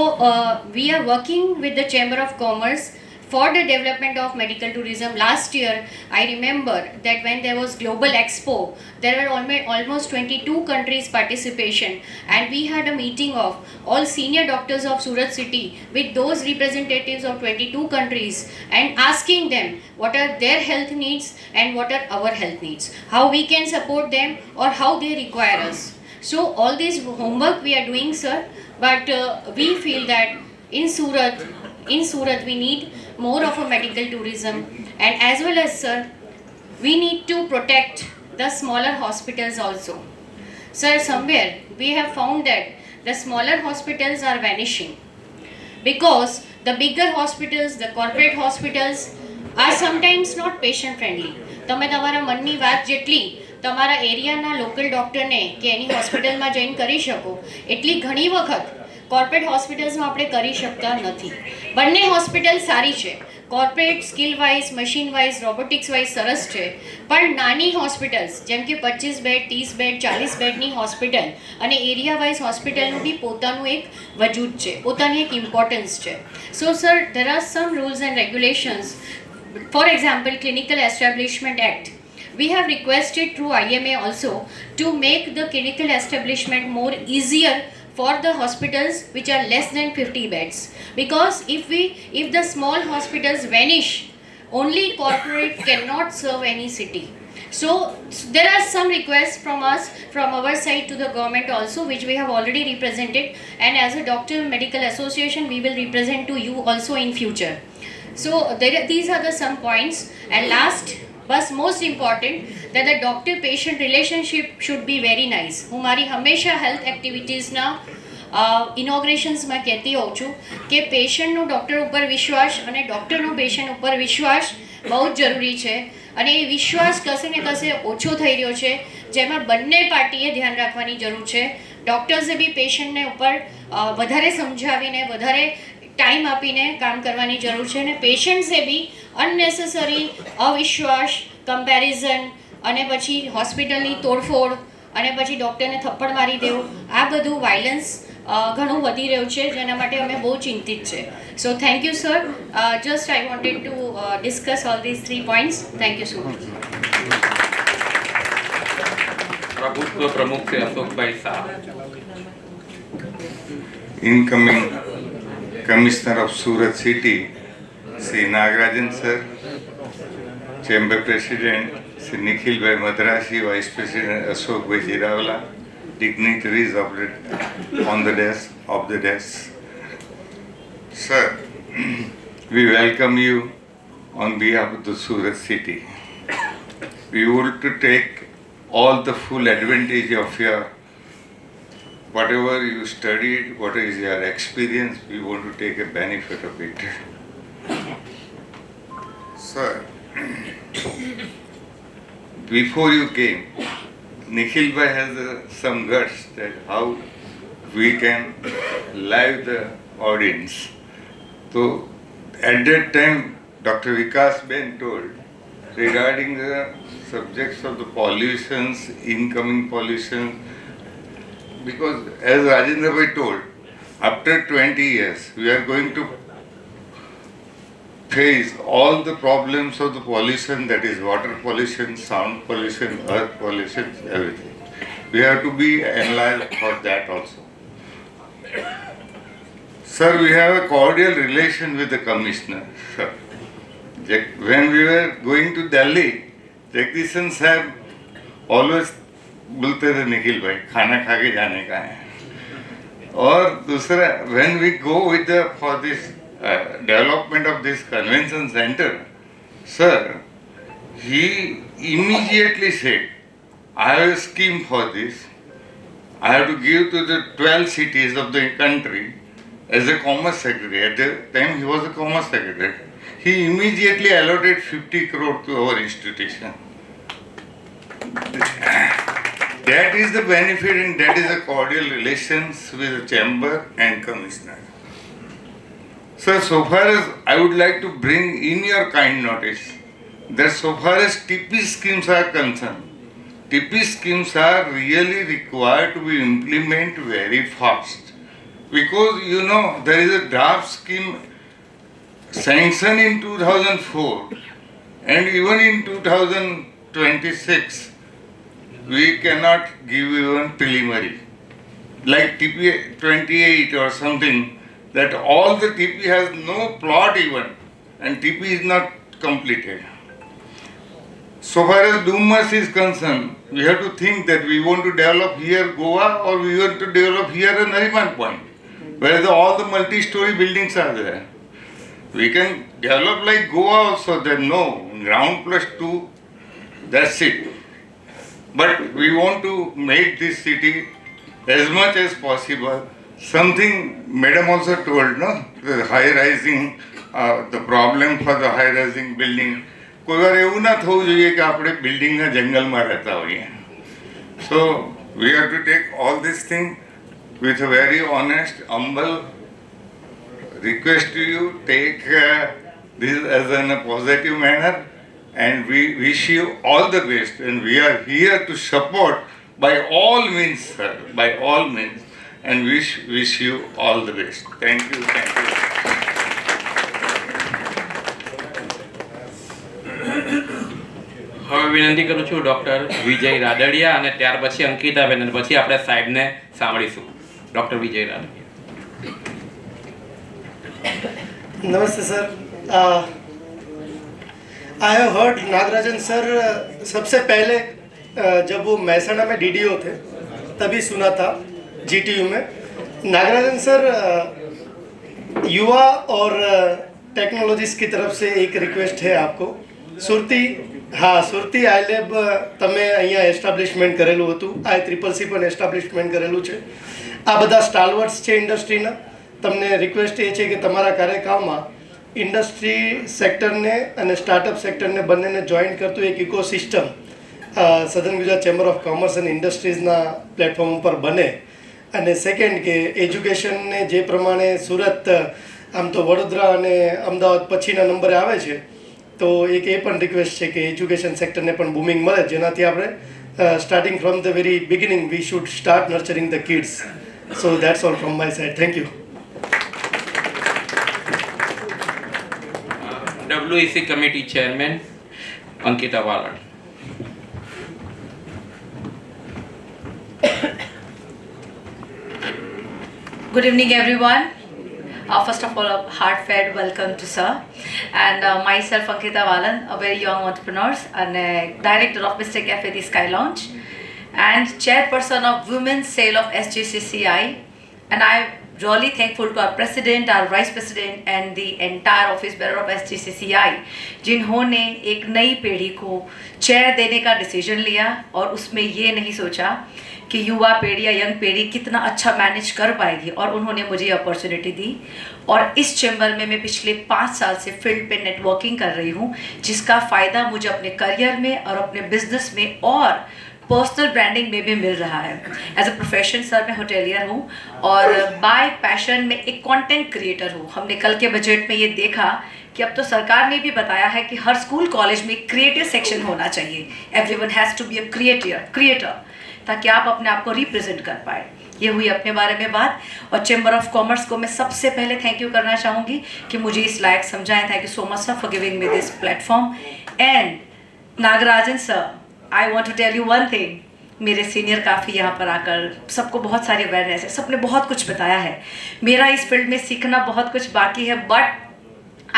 we are working with the Chamber of Commerce for the development of medical tourism. Last year, I remember that when there was Global Expo, there were almost 22 countries participation, and we had a meeting of all senior doctors of Surat city with those representatives of 22 countries and asking them what are their health needs and what are our health needs, how we can support them or how they require us. So all this homework we are doing, sir, but we feel that in Surat we need more of a medical tourism, and as well as, sir, we need to protect the smaller hospitals also. Sir, somewhere we have found that the smaller hospitals are vanishing because the bigger hospitals, the corporate hospitals are sometimes not patient friendly. તમે તમારા મનની વાત જેટલી તમારા એરિયાના લોકલ ડૉક્ટરને કે એની હોસ્પિટલમાં જઈને કરી શકો એટલી ઘણી વખત કોર્પોરેટ હોસ્પિટલ્સમાં આપણે કરી શકતા નથી. બંને હોસ્પિટલ સારી છે, corporate skill wise, machine wise, robotics wise સરસ છે, પણ નાની હોસ્પિટલ્સ જેમ કે 25 બેડ, 30 બેડ, 40 બેડની હોસ્પિટલ અને એરિયા વાઇઝ હોસ્પિટલનું બી પોતાનું એક વજૂદ છે, પોતાની એક ઇમ્પોર્ટન્સ છે. સો sir, there are some rules and regulations. For example, Clinical Establishment Act. We have requested through IMA also to make the clinical establishment more easier for the hospitals which are less than 50 beds, because if the small hospitals vanish, only corporate cannot serve any city. So there are some requests from us, from our side to the government also, which we have already represented, and as a doctor medical association we will represent to you also in future. So these are the some points. And last but most important, that the doctor patient relationship should be very nice. હું મારી હંમેશા હેલ્થ એક્ટિવિટીઝના ઇનોગ્રેશન્સમાં કહેતી હોઉં છું કે પેશન્ટનો ડૉક્ટર ઉપર વિશ્વાસ અને ડૉક્ટરનો પેશન્ટ ઉપર વિશ્વાસ બહુ જ જરૂરી છે, અને એ વિશ્વાસ કશે ને કશે ઓછો થઈ રહ્યો છે, જેમાં બંને પાર્ટીએ ધ્યાન રાખવાની જરૂર છે. ડૉક્ટર્સે બી પેશન્ટને ઉપર વધારે સમજાવીને વધારે टाइम आपीने काम करवानी जरूर है, पेशेंट्से भी अननेसेसरी अविश्वास, कम्पेरिजन अने पछी हॉस्पिटलनी तोड़फोड़ अने पछी डॉक्टरने थप्पड़ मारी देवुं, आ बधुं वायलन्स घणुं वधी रह्युं छे, जेना माटे अमे बहु चिंतित छे. So thank you sir. Just I wanted to discuss all these 3 points. Thank you so much. भूतपूर्व प्रमुख श्री अशोक भाई Shah. Incoming Commissioner of Surat City, Sri Nagarajan Sir, Chamber President Sri Nikhil Bhai Madrasi, Vice President Ashok Bhai Jirawala, dignitaries on the desk. Sir, we welcome you on behalf of the Surat City. We want to take all the full advantage of your whatever you studied, what is your experience, we want to take a benefit of it. Sir, before you came, Nikhil Bhai has some guts that how we can live the audience. So at that time, Dr. Vikas Ben told regarding the subjects of the pollutions, incoming pollution, because as Rajendra Bhai told, after 20 years we are going to face all the problems of the pollution, that is water pollution, sound pollution, earth pollution, everything. We have to be analyzed for that also. Sir, we have a cordial relation with the Commissioner. Sir, when we were going to Delhi, Jagdishan Sahib always बोलते थे निखिल भाई खाना खा के जाने का है. और दूसरा, when we go with the for this development of this convention center, sir, he immediately said, I have a scheme for this. I have to give to the 12 cities of the country as a commerce secretary. At the time he was a commerce secretary. he immediately allotted 50 crore to our institution. That is the benefit and that is the cordial relations with the chamber and commissioner. Sir, so far as I would like to bring in your kind notice that so far as TP schemes are concerned, TP schemes are really required to be implemented very fast, because you know there is a draft scheme sanctioned in 2004 and even in 2026 we cannot give even preliminary, like TP 28 or something, that all the TP has no plot even and TP is not completed. So far as Dumas is concerned, we have to think that we want to develop here Goa or we want to develop here a Nariman Point, where all the multi-story buildings are there. We can develop like Goa also, then no, ground plus 2, that's it. But we want to make this city as much as possible. Something Madam also told, no, the high-rising, the problem for the high-rising building. કોઈ વાર એવું ના થવું જોઈએ કે આપણે બિલ્ડિંગના જંગલમાં રહેતા હોઈએ. So we have to take all this thing with a very honest, humble request to you. Take this as in a positive manner, and we wish you all the best. And we are here to support by all means, sir, by all means, and wish you all the best. Thank you. Thank you. હવે વિનંતી કરું છું ડૉક્ટર વિજય રાદડિયા અને ત્યાર પછી અંકિતાબેન અને પછી આપણે સાહેબને સાંભળીશું. ડૉક્ટર વિજય રાદડિયા. नमस्ते sir. I have heard Nagarajan sir सबसे पहले जब वो महसाणा में डीडीओ थे तभी सुना था जीटीयू में. नागराजन सर, युवा और टेक्नोलॉजीज की तरफ से एक रिक्वेस्ट है आपको. સુરતી આઈલેબ તમે અહીંયા એસ્ટાબ્લિશમેન્ટ કરેલું હતું, ICCC પણ એસ્ટાબ્લિશમેન્ટ કરેલું છે. આ બધા સ્ટાલવર્ડ્સ છે ઇન્ડસ્ટ્રીના. તમને રિક્વેસ્ટ એ છે કે તમારા કાર્યકાળમાં ઇન્ડસ્ટ્રી સેક્ટરને અને સ્ટાર્ટઅપ સેક્ટરને બંનેને જોઈન્ટ કરતું એક ecosystem southern Gujarat chamber of commerce and ઇન્ડસ્ટ્રીઝના પ્લેટફોર્મ ઉપર બને. અને સેકન્ડ કે એજ્યુકેશનને જે પ્રમાણે સુરત આમ તો વડોદરા અને અમદાવાદ પછીના નંબરે આવે છે, તો એક એ પણ રિક્વેસ્ટ છે કે એજ્યુકેશન સેક્ટરને પણ બૂમિંગ મળે, જેનાથી આપણે starting from the very beginning we should start nurturing the kids. So that's all from my side. Thank you. WEC committee chairman Ankita Valad. Good evening, everyone. First of all, a heartfelt welcome to sir and myself, Ankita Valan, a very young entrepreneur and director of Mr. Cafe The Sky Lounge and chairperson of Women's Sale of SGCCI. And I'm really thankful to our president, our vice president and the entire office bearer of SGCCI, जिन्होंने एक नई पीढ़ी को चेयर देने का डिसीजन लिया और उसमें ये नहीं सोचा कि युवा पीढ़ी या यंग पीढ़ी कितना अच्छा मैनेज कर पाएगी, और उन्होंने मुझे अपॉर्चुनिटी दी. और इस चैम्बर में मैं पिछले 5 साल से फील्ड पे नेटवर्किंग कर रही हूँ, जिसका फ़ायदा मुझे अपने करियर में और अपने बिजनेस में और पर्सनल ब्रांडिंग में भी मिल रहा है. एज अ प्रोफेशन सर मैं होटेलियर हूँ और बाय पैशन में एक कंटेंट क्रिएटर हूँ. हमने कल के बजट में ये देखा कि अब तो सरकार ने भी बताया है कि हर स्कूल कॉलेज में क्रिएटिव सेक्शन होना चाहिए. Everyone has to be a creator ताकि आप अपने आप को रिप्रेजेंट कर पाए. ये हुई अपने बारे में बात. और चैम्बर ऑफ कॉमर्स को मैं सबसे पहले थैंक यू करना चाहूँगी कि मुझे इस लायक समझाएं. Thank you so much sir for giving me this platform. And Nagarajan sir, I want to tell you one thing. मेरे सीनियर काफ़ी यहाँ पर आकर सबको बहुत सारी अवेयरनेस है, सबने बहुत कुछ बताया है. मेरा इस फील्ड में सीखना बहुत कुछ बाकी है, but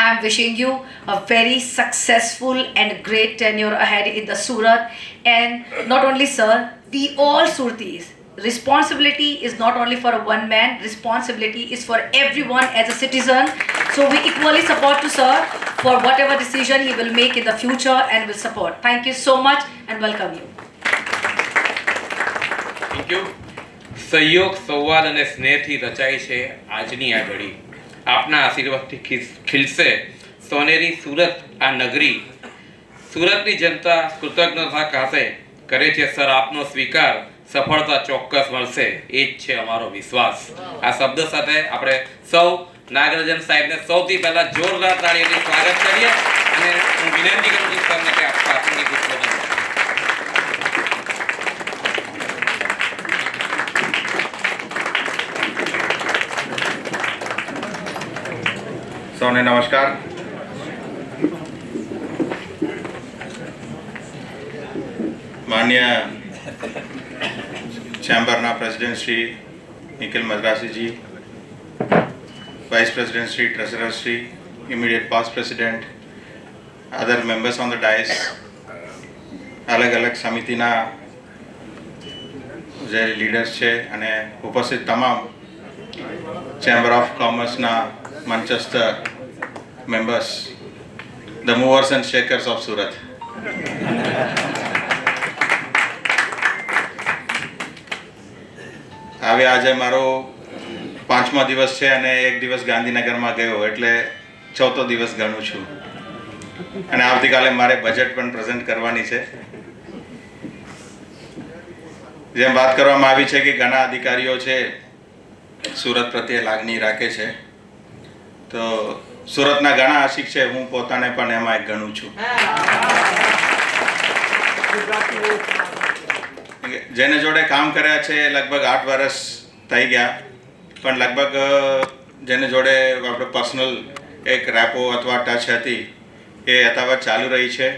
I am wishing you a very successful and great tenure ahead in the Surat. And not only sir, we all Surtis. Responsibility is not only for one man, responsibility is for everyone as a citizen. So we equally support to sir for whatever decision he will make in the future and will support. Thank you so much and welcome you. Thank you. સહયોગ, સંવાદ અને સ્નેહથી રચાય છે આજની આ ઘડી. આપના આશીર્વાદથી ખીલશે સોનેરી સુરત આ નગરી સુરતની જનતા કૃતજ્ઞતા ખાતે કરે છે સર આપનો સ્વીકાર સફળતા ચોક્કસ મળશે એ જ છે અમારો વિશ્વાસ આ શબ્દ સાથે આપણે સૌ નાગરાજન સાહેબને સૌથી પહેલા જોરદાર તાળીઓથી સ્વાગત કરીએ અને હું વિનંતી કરું છું સરને કે આપ પ્રાસંગિક ઉદ્બોધન આપો. સૌને નમસ્કાર. માન્ય ચેમ્બરના president Shri Nikhil Madrasiji, vice president Shri, treasurer Shri, immediate past president, other members on the dais, અલગ અલગ સમિતિના જે લીડર્સ છે અને ઉપસ્થિત તમામ ચેમ્બર ઓફ કોમર્સના મંચસ્થ members, the movers and shakers of Surat. હવે આજે મારો 5મો દિવસ છે અને એક દિવસ ગાંધીનગરમાં ગયો એટલે 4થો દિવસ ગણું છું અને આવતીકાલે મારે બજેટ પણ પ્રેઝન્ટ કરવાની છે. જેમ વાત કરવામાં આવી છે કે ઘણા અધિકારીઓ છે સુરત પ્રત્યે લાગણી રાખે છે, તો સુરતના ઘણા આશિક છે, હું પોતાને પણ એમાં એક ગણું છું. જેને જોડે કામ કર્યા છે લગભગ 8 વર્ષ થઈ ગયા, પણ લગભગ જેને જોડે આપણે પર્સનલ એક રેપો અથવા ટચ હતી એ યથાવત ચાલુ રહી છે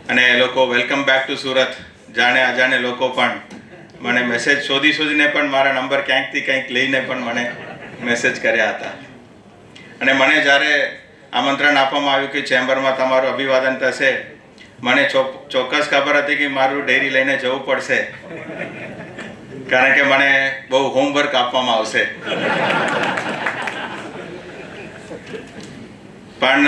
અને એ લોકો વેલકમ બેક ટુ સુરત જાણે અજાણે લોકો પણ મને મેસેજ શોધીને પણ મારા નંબર ક્યાંકથી કંઈક લઈને પણ મને મેસેજ કર્યા હતા. અને મને જ્યારે આમંત્રણ આપવામાં આવ્યું કે ચેમ્બરમાં તમારું અભિવાદન થશે, મને ચોક્કસ ખબર હતી કે મારું ડેરી લઈને જવું પડશે, કારણ કે મને બહુ હોમવર્ક આપવામાં આવશે. પણ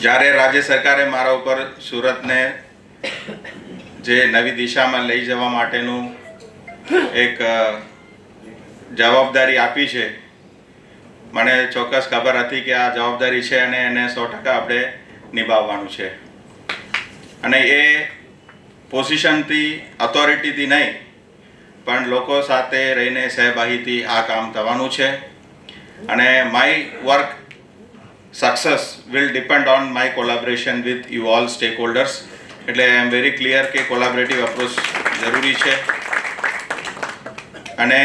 જ્યારે રાજ્ય સરકારે મારા ઉપર સુરતને જે નવી દિશામાં લઈ જવા માટેનું એક જવાબદારી આપી છે, મને ચોક્કસ ખબર હતી કે આ જવાબદારી છે અને એને 100% આપણે નિભાવવાનું છે. અને એ પોઝિશનથી, ઓથોરિટીથી નહીં, પણ લોકો સાથે રહીને સહભાગીથી આ કામ થવાનું છે. અને my work success will depend on my collaboration with you all stack holders. એટલે આઈ એમ વેરી ક્લિયર કે કોલેબોરેટિવ અપ્રોચ જરૂરી છે. અને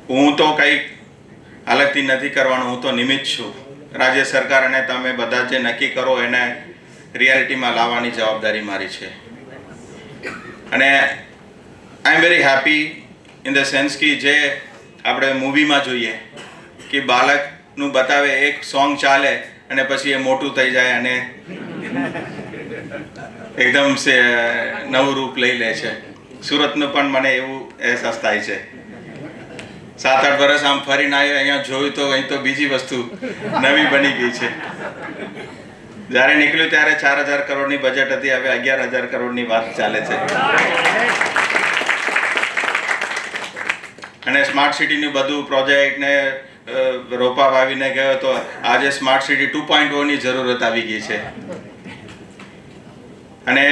હું તો કંઈક અલગથી નથી કરવાનું, હું તો નિમિત્ત છું. રાજ્ય સરકાર અને તમે બધા જે નક્કી કરો એને રિયાલિટીમાં લાવવાની જવાબદારી મારી છે. અને I am very happy in the sense કે જે આપણે મૂવીમાં જોઈએ કે બાળકનું બતાવે, એક સોંગ ચાલે અને પછી એ મોટું થઈ જાય અને એકદમ નવું રૂપ લઈ લે છે. સુરતનું પણ મને એવું અહેસાસ થાય છે. 7-8 વર્ષ આમ ફરીને આવ્યો, અહીંયા જોયું તો અહીં તો બીજી વસ્તુ નવી બની ગઈ છે. જ્યારે નીકળ્યું ત્યારે 4,000 કરોડની બજેટ હતી, હવે 11,000 કરોડની વાત ચાલે છે. અને સ્માર્ટ સિટીનું બધું પ્રોજેક્ટ ને રોપા વાવીને ગયો તો આજે સ્માર્ટ સિટી 2.0ની જરૂરત આવી ગઈ છે. અને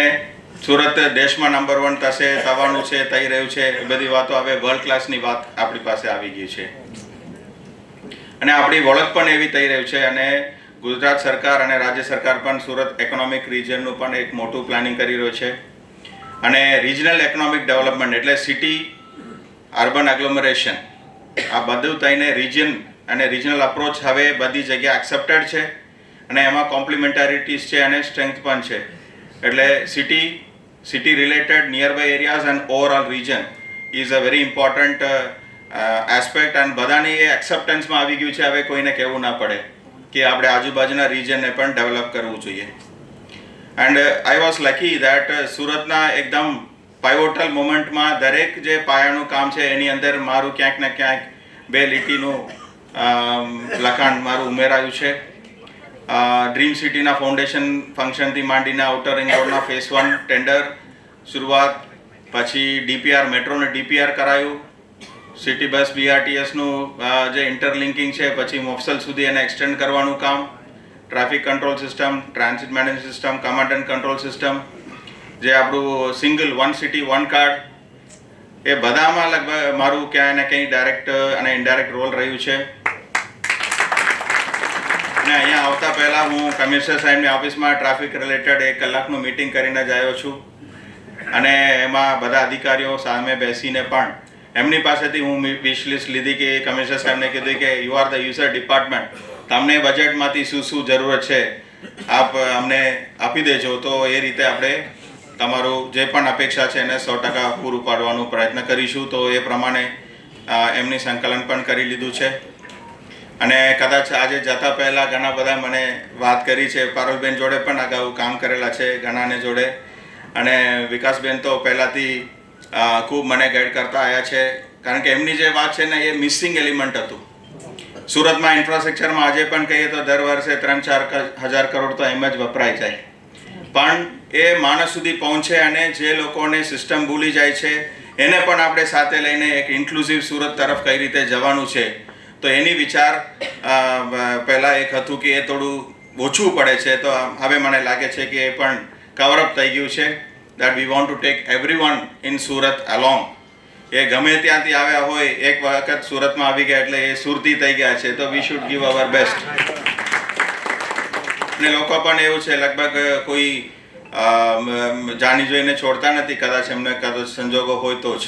સુરત દેશમાં નંબર 1 થશે, થવાનું છે, થઈ રહ્યું છે. એ બધી વાતો હવે વર્લ્ડ ક્લાસની વાત આપણી પાસે આવી ગઈ છે અને આપણી ઓળખ પણ એવી થઈ રહ્યું છે. અને ગુજરાત સરકાર અને રાજ્ય સરકાર પણ સુરત ઇકોનોમિક રિજનનું પણ એક મોટું પ્લાનિંગ કરી રહ્યો છે. અને રિજનલ ઇકોનોમિક ડેવલપમેન્ટ એટલે સિટી, અર્બન એગ્લોમરેશન, આ બધું થઈને રિજન અને રિજનલ અપ્રોચ હવે બધી જગ્યાએ એક્સેપ્ટેડ છે અને એમાં કોમ્પ્લિમેન્ટારિટીઝ છે અને સ્ટ્રેન્થ પણ છે. એટલે city related nearby areas and overall region is a very important aspect. અને બધાની એ એક્સેપ્ટન્સમાં આવી ગયું છે. હવે કોઈને કહેવું ના પડે કે આપણે આજુબાજુના રિજનને પણ ડેવલપ કરવું જોઈએ. And I was lucky that સુરતના એકદમ પાઇવોટલ મોમેન્ટમાં દરેક જે પાયાનું કામ છે એની અંદર મારું ક્યાંક ને ક્યાંક 2 લીટીનું લખાણ મારું ઉમેરાયું છે. ડ્રીમ સિટીના ફાઉન્ડેશન ફંક્શનથી માંડીને આઉટર રિંગ રોડના ફેઝ 1 ટેન્ડર શરૂઆત, પછી ડીપીઆર, મેટ્રોને ડીપીઆર કરાયું, સિટી બસ BRTSનું જે ઇન્ટરલિંકિંગ છે, પછી મોફસલ સુધી એને એક્સટેન્ડ કરવાનું કામ, traffic control system, transit management system, command and control system, જે આપણું single one city one card, એ બધામાં લગભગ મારું ક્યાંય ને ક્યાંય ડાયરેક્ટ અને ઇનડાયરેક્ટ રોલ રહ્યું છે. અને અહીંયા આવતા પહેલાં હું કમિશનર સાહેબની ઓફિસમાં ટ્રાફિક રિલેટેડ 1 કલાકનું મીટિંગ કરીને જ આવ્યો છું. અને એમાં બધા અધિકારીઓ સામે બેસીને પણ એમની પાસેથી હું વિશ લિસ્ટ લીધી કે કમિશનર સાહેબને કીધું કે you are the user department, તમને બજેટમાંથી શું જરૂરત છે આપ અમને આપી દેજો, તો એ રીતે આપણે તમારું જે પણ અપેક્ષા છે એને 100% પૂરું પાડવાનો પ્રયત્ન કરીશું. તો એ પ્રમાણે એમની સંકલન પણ કરી લીધું છે. અને કદાચ આજે જતા પહેલાં ઘણા બધા મને વાત કરી છે, પારુલબેન જોડે પણ અગાઉ કામ કરેલા છે ઘણાને જોડે, અને વિકાસબેન તો પહેલાંથી ખૂબ મને ગાઈડ કરતા આવ્યા છે. કારણ કે એમની જે વાત છે ને એ મિસિંગ એલિમેન્ટ હતું. સુરતમાં ઇન્ફ્રાસ્ટ્રક્ચરમાં આજે પણ કહીએ તો દર વર્ષે 3-4 હજાર કરોડ તો એમ જ વપરાય જાય, પણ એ માણસ સુધી પહોંચે અને જે લોકોને સિસ્ટમ ભૂલી જાય છે એને પણ આપણે સાથે લઈને એક ઇન્ક્લુઝિવ સુરત તરફ કઈ રીતે જવાનું છે, તો એની વિચાર પહેલાં એક હતું કે એ થોડું ઓછું પડે છે. તો હવે મને લાગે છે કે એ પણ કવરઅપ થઈ ગયું છે. That we want to take everyone in Surat along. એ ગમે ત્યાંથી આવ્યા હોય, એક વખત સુરતમાં આવી ગયા એટલે એ સુરતી થઈ ગયા છે, તો we should give our best. અને લોકો પણ એવું છે, લગભગ કોઈ જાણી જોઈને છોડતા નથી, કદાચ એમને કદાચ સંજોગો હોય તો જ.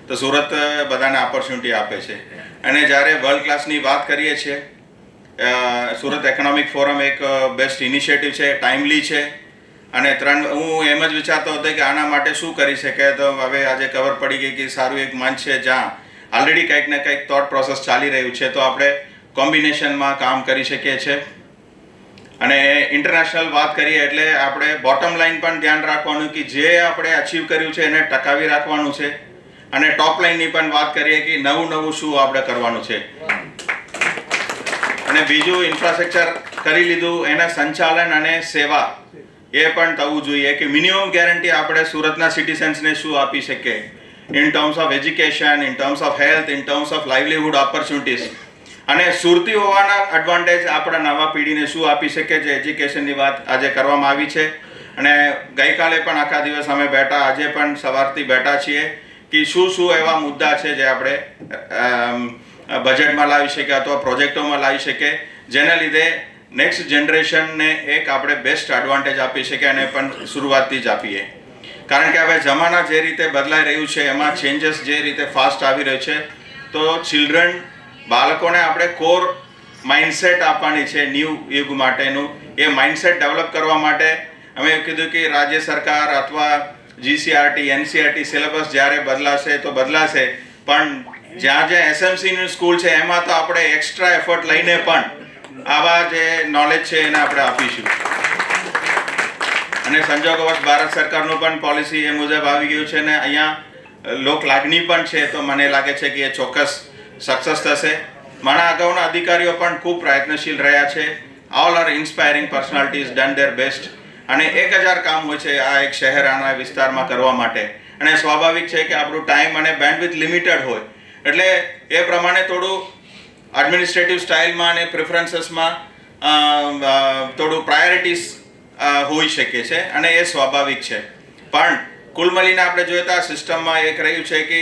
તો સુરત બધાને ઓપોર્ચ્યુનિટી આપે છે. અને જ્યારે વર્લ્ડ ક્લાસની વાત કરીએ છીએ, સુરત ઇકોનોમિક ફોરમ એક બેસ્ટ ઇનિશિયેટિવ છે, ટાઈમલી છે. અને હું એમ જ વિચારતો હતો કે આના માટે શું કરી શકે, તો હવે આજે ખબર પડી ગઈ કે સારું એક મંચ છે જ્યાં ઓલરેડી કંઈક ને કંઈક થોટ પ્રોસેસ ચાલી રહ્યું છે, તો આપણે કોમ્બિનેશનમાં કામ કરી શકીએ છીએ. અને ઇન્ટરનેશનલ વાત કરીએ એટલે આપણે બોટમ લાઈન પણ ધ્યાન રાખવાનું કે જે આપણે અચીવ કર્યું છે એને ટકાવી રાખવાનું છે. અને ટોપ લાઈનની પણ વાત કરીએ કે નવું શું આપણે કરવાનું છે. અને બીજું, ઇન્ફ્રાસ્ટ્રક્ચર કરી લીધું, એના સંચાલન અને સેવા એ પણ થવું જોઈએ કે મિનિમમ ગેરંટી આપણે સુરતના સિટીઝન્સને શું આપી શકીએ in terms of education, in terms of health, in terms of livelihood opportunities. અને સુરતી હોવાના એડવાન્ટેજ આપણા નવા પેઢીને શું આપી શકે છે, એજ્યુકેશનની વાત આજે કરવામાં આવી છે. અને ગઈકાલે પણ આખા દિવસ અમે બેઠા, આજે પણ સવારથી બેઠા છીએ કે શું એવા મુદ્દા છે જે આપણે બજેટમાં લાવી શકીએ અથવા પ્રોજેક્ટોમાં લાવી શકીએ, જેના લીધે નેક્સ્ટ જનરેશનને એક આપણે બેસ્ટ એડવાન્ટેજ આપી શકીએ, અને પણ શરૂઆતથી જ આપીએ. કારણ કે હવે જમાના જે રીતે બદલાઈ રહ્યું છે, એમાં ચેન્જીસ જે રીતે ફાસ્ટ આવી રહ્યું છે, તો ચિલ્ડ્રન, બાળકોને આપણે કોર માઇન્ડસેટ આપવાની છે ન્યૂ યુગ માટેનું. એ માઇન્ડસેટ ડેવલપ કરવા માટે અમે કીધું કે રાજ્ય સરકાર અથવા GCRT, NCRT સિલેબસ જ્યારે બદલાશે તો બદલાશે, પણ જ્યાં SMCની સ્કૂલ છે એમાં તો આપણે એક્સ્ટ્રા એફર્ટ લઈને પણ આવા જે નોલેજ છે એને આપણે આપીશું. અને સંજોગોવશ ભારત સરકારનું પણ પોલિસી એ મુજબ આવી ગયું છે ને અહીંયા લોક લાગણી પણ છે, તો મને લાગે છે કે એ ચોક્કસ સક્સેસ થશે. મારા અગાઉના અધિકારીઓ પણ ખૂબ પ્રયત્નશીલ રહ્યા છે. All are inspiring personalities, done there best. અને 1000 કામ હોય છે આ એક શહેર, આના વિસ્તારમાં કરવા માટે. અને સ્વાભાવિક છે કે આપણું ટાઈમ અને બેન્ડવિડ્થ લિમિટેડ હોય, એટલે એ પ્રમાણે થોડું એડમિનિસ્ટ્રેટિવ સ્ટાઇલમાં અને પ્રેફરન્સીસમાં થોડું પ્રાયોરિટીઝ હોઈ શકે છે, અને એ સ્વાભાવિક છે. પણ કુલ મળીને આપણે જોઈએ તો આ સિસ્ટમમાં એક રહ્યું છે કે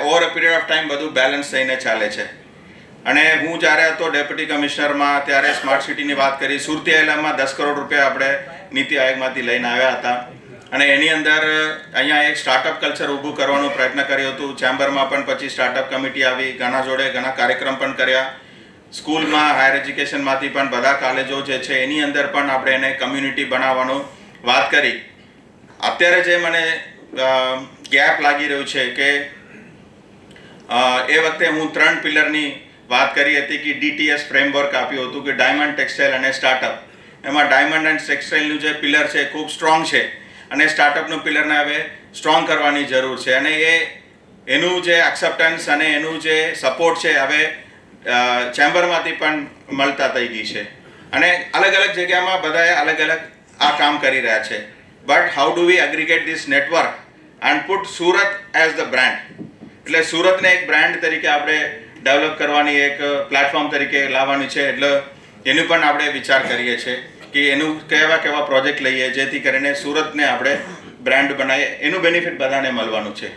over a period of time બધું બેલેન્સ થઈને ચાલે છે. અને હું જ્યારે હતો ડેપ્યુટી કમિશનરમાં ત્યારે સ્માર્ટ સિટીની વાત કરી, સુરતી આઇલેન્ડમાં 10 કરોડ રૂપિયા આપણે નીતિ આયોગમાંથી લઈને આવ્યા હતા. અને એની અંદર અહીંયા એક સ્ટાર્ટઅપ કલ્ચર ઊભું કરવાનો પ્રયત્ન કર્યો હતો. ચેમ્બરમાં પણ પછી સ્ટાર્ટઅપ કમિટી આવી, ઘણા જોડે ઘણા કાર્યક્રમ પણ કર્યા. સ્કૂલમાં, હાયર એજ્યુકેશનમાંથી પણ બધા કોલેજો જે છે એની અંદર પણ આપણે એને કમ્યુનિટી બનાવવાનું વાત કરી. અત્યારે જે મને ગેપ લાગી રહ્યું છે કે એ વખતે હું 3 પિલરની વાત કરી હતી કે DTS ફ્રેમવર્ક આપ્યું હતું કે ડાયમંડ, ટેક્સટાઇલ અને સ્ટાર્ટઅપ. એમાં ડાયમંડ એન્ડ ટેક્સટાઇલનું જે પિલર છે ખૂબ સ્ટ્રોંગ છે, અને સ્ટાર્ટઅપનું પિલરને હવે સ્ટ્રોંગ કરવાની જરૂર છે. અને એનું જે એક્સેપ્ટન્સ અને એનું જે સપોર્ટ છે હવે ચેમ્બરમાંથી પણ મળતા થઈ ગઈ છે. અને અલગ અલગ જગ્યામાં બધાએ અલગ અલગ આ કામ કરી રહ્યા છે. But how do we aggregate this network and put Surat as the brand? એટલે સુરતને એક બ્રાન્ડ તરીકે આપણે ડેવલપ કરવાની, એક પ્લેટફોર્મ તરીકે લાવવાની છે. એટલે એનું પણ આપણે વિચાર કરીએ છીએ કે એનું કેવા પ્રોજેક્ટ લઈએ જેથી કરીને સુરતને આપણે બ્રાન્ડ બનાવીએ. એનું બેનિફિટ બધાને મળવાનું છે.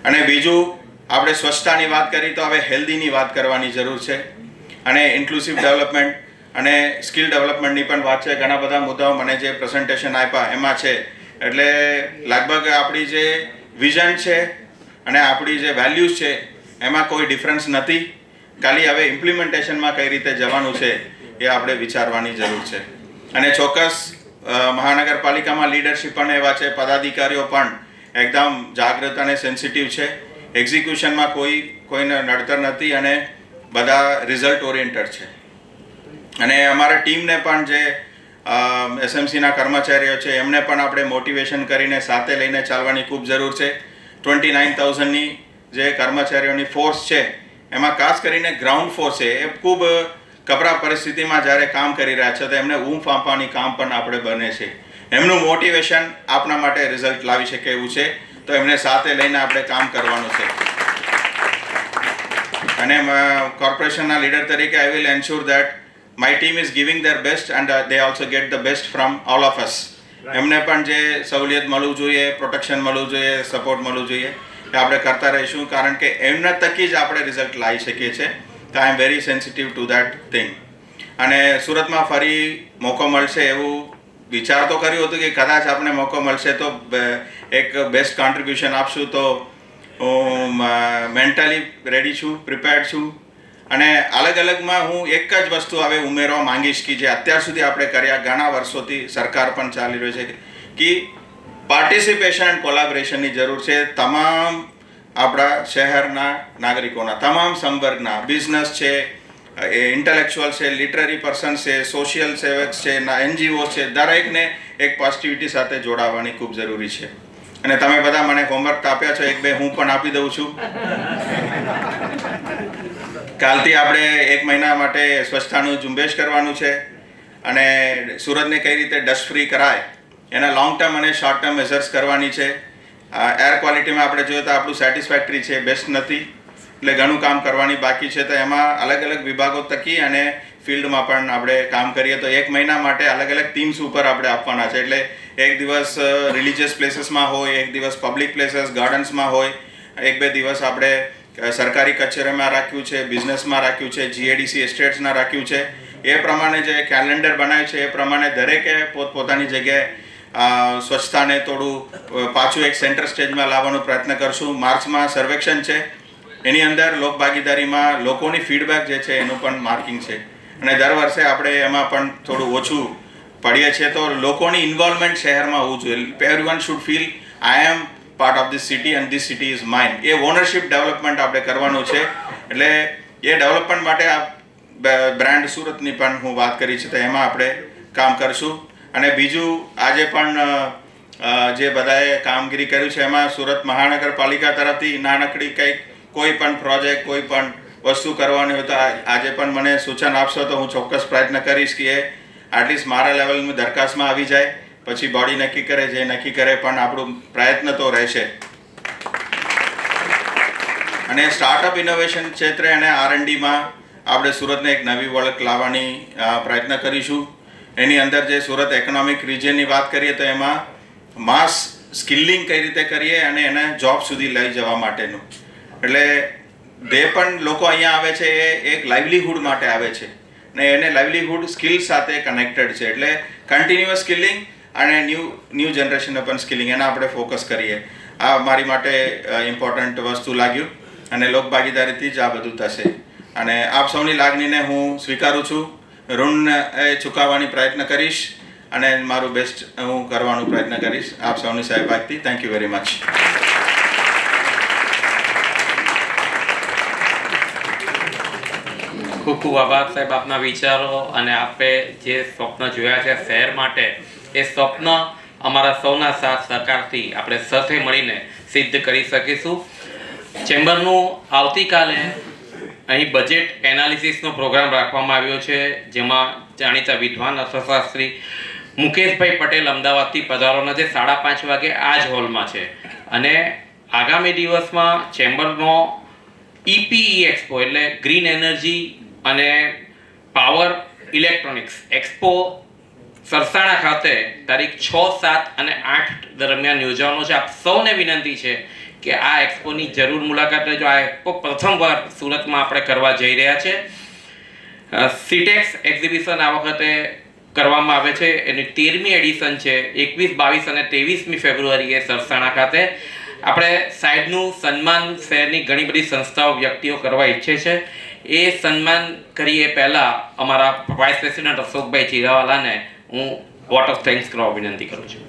અને બીજું, આપણે સ્વચ્છતાની વાત કરી તો હવે હેલ્ધીની વાત કરવાની જરૂર છે, અને ઇન્ક્લુસિવ ડેવલપમેન્ટ અને સ્કિલ ડેવલપમેન્ટની પણ વાત છે. ઘણા બધા મુદ્દાઓ મને જે પ્રેઝન્ટેશન આપ્યા એમાં છે. એટલે લગભગ આપણી જે વિઝન છે અને આપણી જે વેલ્યુઝ છે એમાં કોઈ ડિફરન્સ નથી. ખાલી હવે ઇમ્પ્લિમેન્ટેશનમાં કઈ રીતે જવાનું છે એ આપણે વિચારવાની જરૂર છે. અને ચોક્કસ મહાનગરપાલિકામાં લીડરશિપ પણ એવા છે, પદાધિકારીઓ પણ એકદમ જાગૃત અને સેન્સિટિવ છે. એક્ઝિક્યુશનમાં કોઈને નડતર નથી અને બધા રિઝલ્ટ ઓરિએન્ટેડ છે. અને અમારા ટીમને પણ જે એસએમસીના કર્મચારીઓ છે એમને પણ આપણે મોટિવેશન કરીને સાથે લઈને ચાલવાની ખૂબ જરૂર છે. 29,000ની જે કર્મચારીઓની ફોર્સ છે એમાં ખાસ કરીને ગ્રાઉન્ડ ફોર્સ છે એ ખૂબ કપરા પરિસ્થિતિમાં જ્યારે કામ કરી રહ્યા છે તો એમને ઊંઘ આપવાની કામ પણ આપણે બને છે. એમનું મોટિવેશન આપણા માટે રિઝલ્ટ લાવી શકે એવું છે, તો એમને સાથે લઈને આપણે કામ કરવાનું છે. અને કોર્પોરેશનના લીડર તરીકે I will ensure that my team is giving there best and they also get the best from all of us. એમને પણ જે સહુલિયત મળવું જોઈએ, પ્રોટેક્શન મળવું જોઈએ, સપોર્ટ મળવું જોઈએ એ આપણે કરતા રહીશું, કારણ કે એમના થકી જ આપણે રિઝલ્ટ લાવી શકીએ છીએ. તો I am very sensitive to that thing. અને સુરતમાં ફરી મોકો મળશે એવું વિચાર તો કર્યું હતું કે કદાચ આપણે મોકો મળશે તો એક બેસ્ટ કોન્ટ્રીબ્યુશન આપશું. તો હું મેન્ટલી રેડી છું, પ્રિપેર્ડ છું. અને અલગ અલગમાં હું એક જ વસ્તુ હવે ઉમેરવા માંગીશ કે જે અત્યાર સુધી આપણે કર્યા, ઘણા વર્ષોથી સરકાર પણ ચાલી રહ્યું છે, કે પાર્ટિસિપેશન એન્ડ કોલાબરેશનની જરૂર છે. તમામ આપણા શહેરના નાગરિકોના, તમામ સંવર્ગના, બિઝનેસ છે, ઇન્ટેલેક્ચ્યુઅલ છે, લિટરરી પર્સન છે, સોશિયલ સેવક છે, NGO છે, દરેકને એક પોઝિટિવિટી સાથે જોડાવાની ખૂબ જરૂરી છે. અને તમે બધા મને હોમવર્ક આપ્યા છો, 1-2 હું પણ આપી દઉં છું. કાલથી આપણે 1 મહિના માટે સ્વચ્છતાનું ઝુંબેશ કરવાનું છે અને સુરતને કઈ રીતે ડસ્ટ ફ્રી કરાય એના લોંગ ટર્મ અને શોર્ટ ટર્મ મેઝર્સ કરવાની છે. એર ક્વોલિટીમાં આપણે જોઈએ તો આપણું સેટિસ્ફેક્ટરી છે, બેસ્ટ નથી, એટલે ઘણું કામ કરવાની બાકી છે. તો એમાં અલગ અલગ વિભાગો થકી અને ફિલ્ડમાં પણ આપણે કામ કરીએ તો 1 મહિના માટે અલગ અલગ થીમ્સ ઉપર આપણે આપવાના છે. એટલે એક દિવસ રિલિજિયસ પ્લેસીસમાં હોય, એક દિવસ પબ્લિક પ્લેસીસ ગાર્ડન્સમાં હોય, 1-2 દિવસ આપણે સરકારી કચેરીમાં રાખ્યું છે, બિઝનેસમાં રાખ્યું છે, GADC એસ્ટેટ્સના રાખ્યું છે. એ પ્રમાણે જે કેલેન્ડર બનાવ્યું છે એ પ્રમાણે દરેકે પોતપોતાની જગ્યાએ સ્વચ્છતાને થોડું પાછું એક સેન્ટર સ્ટેજમાં લાવવાનો પ્રયત્ન કરશું. માર્ચમાં સર્વેક્ષણ છે, એની અંદર લોકભાગીદારીમાં લોકોની ફીડબેક જે છે એનું પણ માર્કિંગ છે. અને દર વર્ષે આપણે એમાં પણ થોડું ઓછું પડીએ છીએ. તો લોકોની ઇન્વોલ્વમેન્ટ શહેરમાં હોવું જોઈએ. Everyone should feel I am part of this city and this city is mine. એ ઓનરશિપ ડેવલપમેન્ટ આપણે કરવાનું છે. એટલે એ ડેવલપમેન્ટ માટે આ બ્રાન્ડ સુરતની પણ હું વાત કરી છે, તો એમાં આપણે કામ કરશું. અને બીજું, આજે પણ જે બધાએ કામગીરી કર્યું છે એમાં સુરત મહાનગરપાલિકા તરફથી નાનકડી કંઈક કોઈ પણ પ્રોજેક્ટ, કોઈ પણ વસ્તુ કરવાની હોય તો આજે પણ મને સૂચન આપશો તો હું ચોક્કસ પ્રયત્ન કરીશ કે એ એટલીસ્ટ મારા લેવલની દરખાસ્તમાં આવી જાય. પછી બોડી નક્કી કરે, જે નક્કી કરે, પણ આપણું પ્રયત્ન તો રહેશે. અને સ્ટાર્ટઅપ ઇનોવેશન ક્ષેત્રે અને R&Dમાં આપણે સુરતને એક નવી ઓળખ લાવવાની પ્રયત્ન કરીશું. એની અંદર જે સુરત ઇકોનોમિક રિજિયનની વાત કરીએ તો એમાં માસ સ્કિલિંગ કઈ રીતે કરીએ અને એને જોબ સુધી લઈ જવા માટેનું. એટલે જે પણ લોકો અહીંયા આવે છે એ એક લાઇવલીહુડ માટે આવે છે ને એને લાઇવલીહુડ સ્કિલ સાથે કનેક્ટેડ છે. એટલે કન્ટિન્યુઅસ સ્કિલિંગ અને ન્યૂ જનરેશનને પણ સ્કિલિંગ, એના આપણે ફોકસ કરીએ. આ મારી માટે ઇમ્પોર્ટન્ટ વસ્તુ લાગ્યું અને લોકભાગીદારીથી જ આ બધું થશે. અને આપ સૌની લાગણીને હું સ્વીકારું છું. ઋણ ચૂકવવાની પ્રયત્ન કરીશ અને મારું બેસ્ટ હું કરવાનો પ્રયત્ન કરીશ આપ સૌની સહભાગથી. Thank you very much. ખૂબ ખૂબ આભાર સાહેબ આપના વિચારો અને આપે જે સ્વપ્ન જોયા છે શહેર માટે, એ સ્વપ્ન અમારા સૌના સાથ સહકારથી આપણે સાથે મળીને સિદ્ધ કરી શકીશું. ચેમ્બરનું આવતીકાલે અહીં બજેટ એનાલિસિસનો પ્રોગ્રામ રાખવામાં આવ્યો છે, જેમાં જાણીતા વિદ્વાન અર્થશાસ્ત્રી મુકેશભાઈ પટેલ અમદાવાદથી પધારવાના છે. 5:30 વાગે આ જ હોલમાં છે. અને આગામી દિવસમાં ચેમ્બરનો EPE એક્સપો એટલે ગ્રીન એનર્જી અને પાવર ઇલેક્ટ્રોનિક્સ એક્સપો સરસાણા ખાતે તારીખ 6, 7 અને 8 દરમિયાન યોજવાનો છે. આપ સૌને વિનંતી છે કે આ એક્સપોની જરૂર મુલાકાત લેજો. આ એક્સપો પ્રથમવાર સુરતમાં આપણે કરવા જઈ રહ્યા છે. સિટેક્સ એક્ઝિબિશન આ વખતે કરવામાં આવે છે. એની 13મી એડિશન છે. 21, 22 અને 23મી ફેબ્રુઆરીએ સરસાણા ખાતે. આપણે સાહેબનું સન્માન શહેરની ઘણી બધી સંસ્થાઓ વ્યક્તિઓ કરવા ઈચ્છે છે. એ સન્માન કરીએ પહેલાં અમારા વાઇસ પ્રેસિડેન્ટ અશોકભાઈ ચિરાવાલાને હું વોટ ઓફ થેન્ક્સ કરવા વિનંતી કરું છું.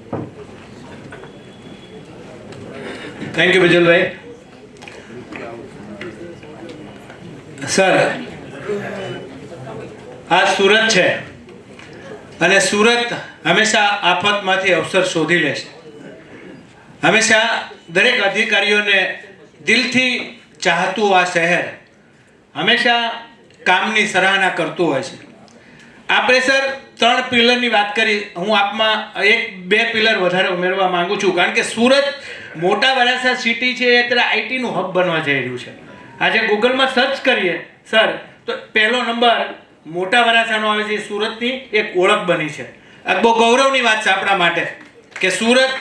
Thank you વિજલભાઈ. સર, આ સુરત છે અને સુરત હંમેશા આફતમાંથી અવસર શોધી લે છે. હંમેશા દરેક અધિકારીઓને દિલથી ચાહતું આ શહેર હંમેશા કામની સરાહના કરતું હોય છે. આપણે સર 3 પિલરની વાત કરી. હું આપમાં 1-2 પિલર વધારે ઉમેરવા માંગુ છું, કારણ કે સુરત મોટા વરાછા સિટી છે, અત્યારે આઈટીનું હબ બનવા જઈ રહ્યું છે. આજે ગૂગલમાં સર્ચ કરીએ સર તો પહેલો નંબર મોટા વરાછાનો આવે છે. સુરતની એક ઓળખ બની છે. આ બહુ ગૌરવની વાત છે આપણા માટે કે સુરત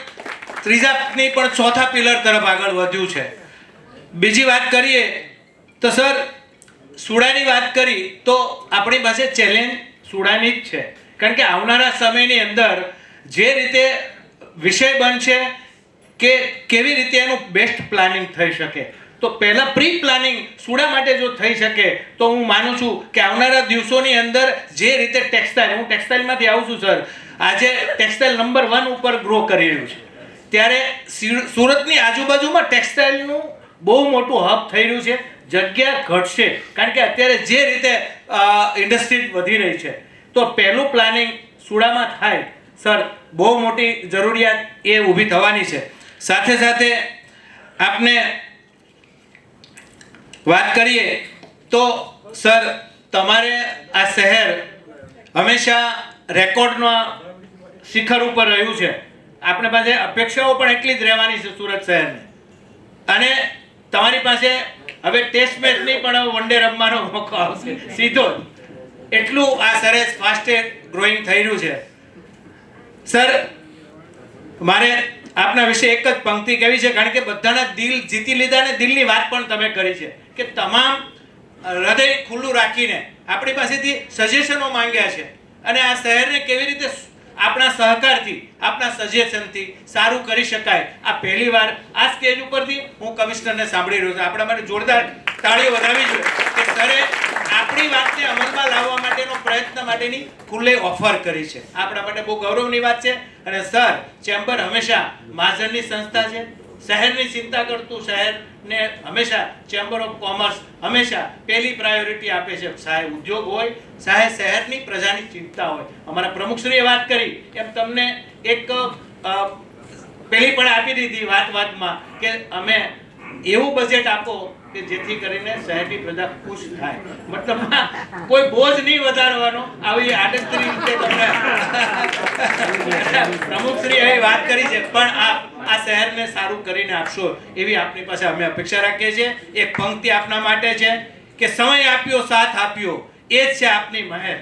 ત્રીજાની પણ 4થા પિલર તરફ આગળ વધ્યું છે. બીજી વાત કરીએ તો સર સુડાની વાત કરી તો આપણી પાસે ચેલેન્જ સુડાની જ છે, કારણ કે આવનારા સમયની અંદર જે રીતે વિષય બનશે કે કેવી રીતે એનું બેસ્ટ પ્લાનિંગ થઈ શકે, તો પહેલાં પ્રી પ્લાનિંગ સુડા માટે જો થઈ શકે તો હું માનું છું કે આવનારા દિવસોની અંદર જે રીતે ટેક્સટાઇલ, હું ટેક્સટાઇલમાંથી આવું છું સર, આજે ટેક્સટાઇલ નંબર 1 ઉપર ગ્રો કરી રહ્યું છે, ત્યારે સુરતની આજુબાજુમાં ટેક્સટાઇલનું બહુ મોટું હબ થઈ રહ્યું છે. જગ્યા ઘટશે કારણ કે અત્યારે જે રીતે ઇન્ડસ્ટ્રી વધી રહી છે, તો પહેલું પ્લાનિંગ સુડામાં થાય સર, બહુ મોટી જરૂરિયાત એ ઊભી થવાની છે. સાથે સાથે આપને વાત કરીએ તો સર તમારે આ શહેર હંમેશા રેકોર્ડના શિખર ઉપર રહ્યું છે. આપણી પાસે અપેક્ષાઓ પણ એટલી જ રહેવાની છે સુરત શહેરને, અને તમારી પાસે હવે ટેસ્ટ મેચ નહીં પણ વન ડે રમવાનો મોકો આવશે સીધો જ. એટલું આ સરસ ફાસ્ટેસ્ટ ગ્રોઈંગ થઈ રહ્યું છે. સર, મારે આપના વિશે એક જ પંક્તિ કહેવી છે, કારણ કે બધાના દિલ જીતી લીધા ને દિલની વાત પણ તમે કરી છે કે તમામ હૃદય ખુલ્લું રાખીને આપણી પાસેથી સજેશનો માંગ્યા છે, અને આ શહેરને કેવી રીતે આપણા સહકારથી, આપણા સજેશનથી સારું કરી શકાય. આ પહેલી વાર આ સ્ટેજ ઉપરથી હું કમિશનરને સાંભળી રહ્યો છું. આપણા માટે જોરદાર તાળીઓ વધારવી જોઈએ કે સરે આપણી વાતને અમલમાં લાવવા માટેનો પ્રયત્ન માટેની ખુલ્લે ઓફર કરી છે. આપણા માટે બહુ ગૌરવની વાત છે. અને સર, ચેમ્બર હંમેશા મહાજનની સંસ્થા છે, શહેરની ચિંતા કરતું શહેરને હંમેશા ચેમ્બર ઓફ કોમર્સ હંમેશા પહેલી પ્રાયોરિટી આપે છે. ચાહે ઉદ્યોગ હોય, ચાહે શહેરની પ્રજાની ચિંતા હોય. અમારા પ્રમુખશ્રીએ વાત કરી એમ તમને એક પેલી પણ આપી દીધી વાતમાં કે અમે એવું બજેટ આપો કે જેથી કરીને શહેરની પ્રજા ખુશ થાય. મતલબ કોઈ બોજ નહીં વધારવાનો, આવી આડતરી રીતે તમને પ્રમુખશ્રી એવી વાત કરી છે, પણ આ શહેરને સારું કરીને આપશો એવી આપની પાસે અમે અપેક્ષા રાખીએ છીએ. એક પંક્તિ આપના માટે છે કે સમય આપ્યો, સાથ આપ્યો, એ જ છે આપની મહેર.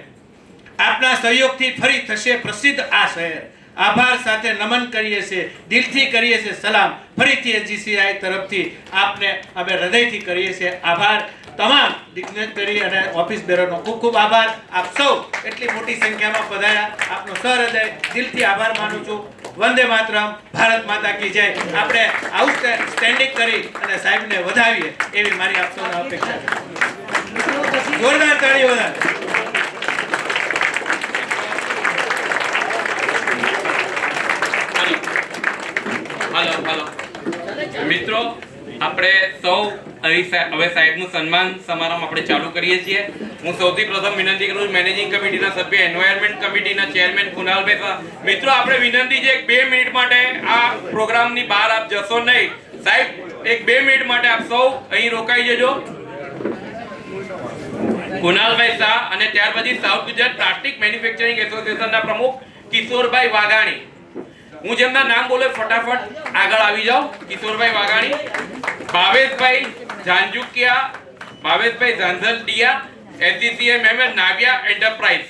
આપના સહયોગથી ફરી થશે પ્રસિદ્ધ આ શહેર. આભાર સાથે નમન કરીએ છીએ, દિલથી કરીએ છીએ સલામ. ફરીથી GCI તરફથી આપને અમે હૃદયથી કરીએ છીએ આભાર. તમામ દિગ્નેશબેરી અને ઓફિસ બેરોનો ખૂબ ખૂબ આભાર. આપ સૌ એટલી મોટી સંખ્યામાં પધાર્યા, આપનો સહૃદય દિલથી આભાર માનું છું. વંદે માતરમ, ભારત માતા કી જય. આપણે આવું સ્ટેન્ડિંગ કરી અને સાહેબને વધાવીએ એવી મારી આપ સૌને અપેક્ષા છે. જોરદાર તાળીઓ વધારે. હાલો મિત્રો, આપણે સૌ હવે સાહેબનું સન્માન સમારંભ આપણે ચાલુ કરીએ છીએ. હું સૌથી પ્રથમ વિનંતી કરું છું મેનેજિંગ કમિટીના સભ્ય, એન્વાયરમેન્ટ કમિટીના ચેરમેન કુનાલભાઈ. મિત્રો, આપણે વિનંતી છે 2 મિનિટ માટે આ પ્રોગ્રામની બહાર આપ જશો નહીં. સાહેબ, એક 2 મિનિટ માટે આપ સૌ અહીં રોકાઈ જજો. કુનાલભાઈ શાહ અને ત્યાર પછી સાઉથ ગુજરાત પ્લાસ્ટિક મેન્યુફેક્ચરિંગ એસોસિએશનના પ્રમુખ કિશોરભાઈ વાઘાણી. હું જેમના નામ બોલે ફટાફટ આગળ આવી જાઓ. Kishorbhai Vaghani, Bhaveshbhai Jhanjhukiya, Bhaveshbhai Jhanjhaldiya, SDCMM Navia enterprise,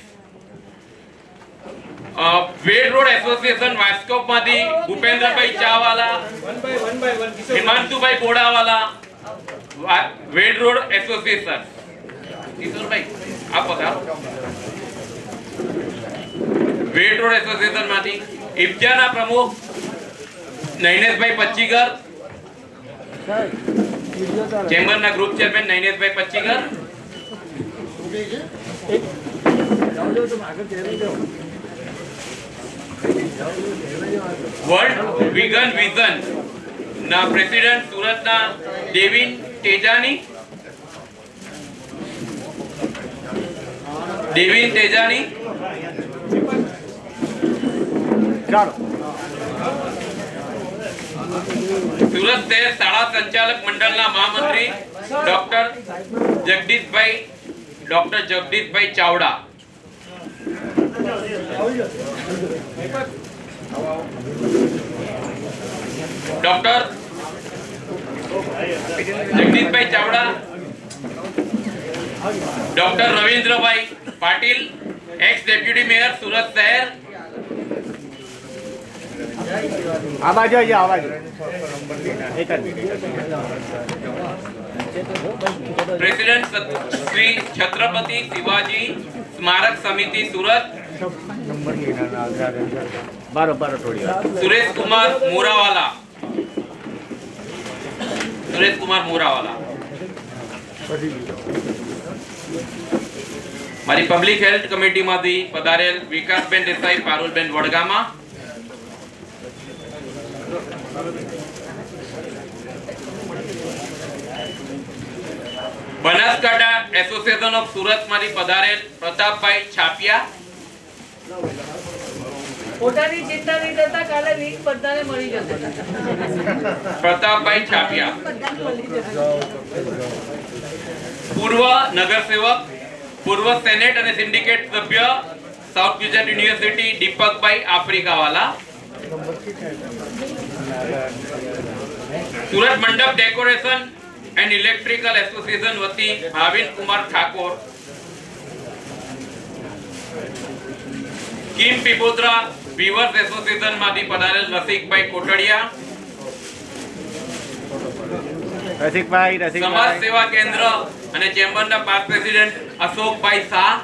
Ved road association Vascop માંથી ભૂપેન્દ્રભાઈ ચાવાલા, હિમાંશુભાઈ બોડાવાલા, વેડ રોડ એસોસિએશન. કિશોરભાઈ આપ પધારો. વેડ રોડ એસોસિએશન માંથી ઇબ્જાના પ્રમુખ નૈનેશભાઈ પચ્ચીગર, ચેમ્બરના group chairman Naineshbhai Pachchigar, world vegan vision ના પ્રેસિડેન્ટ સુરતના દેવિન તેજાની, ચાલો. સુરત શહેર શાળા સંચાલક મંડળના મહામંત્રી doctor Jagdishbhai Chavda, doctor Jagdishbhai Chavda, doctor Ravindrabhai Patil, ex deputy mayor Surat શહેર, આ બાજુ આવી જાઓ, આ બાજુ. એક જ પ્રેસિડેન્ટ શ્રી છત્રપતિ શિવાજી સ્મારક સમિતિ સુરત, બરોબર થોડી વાર. સુરેશ કુમાર મોરાવાલા, મારી પબ્લિક હેલ્થ કમિટીમાંથી પધારેલ વિકાસબેન દેસાઈ, પારુલબેન વડગામા, બનાસકાંઠા એસોસિએશન ઓફ સુરત માંથી પધારેલ પ્રતાપભાઈ છાપિયા, પોતાની ચિંતા નહીં કરતા, કાલે લિંક બધાને મળી જશે. પ્રતાપભાઈ છાપિયા, પૂર્વ નગરસેવક, પૂર્વ સેનેટ અને સિન્ડિકેટ સભ્ય south Gujarat university Deepakbhai Africawala, Surat Mandap decoration and electrical association વતી ભાવિન કુમાર ઠાકોર, કિમ પીપોદ્રા વિવર્સ એસોસિએશન માંથી પધારેલ રસિકભાઈ કોટડિયા, સમાજ સેવા કેન્દ્ર અને ચેમ્બરના પાસ્ટ પ્રેસિડેન્ટ અશોકભાઈ શાહ,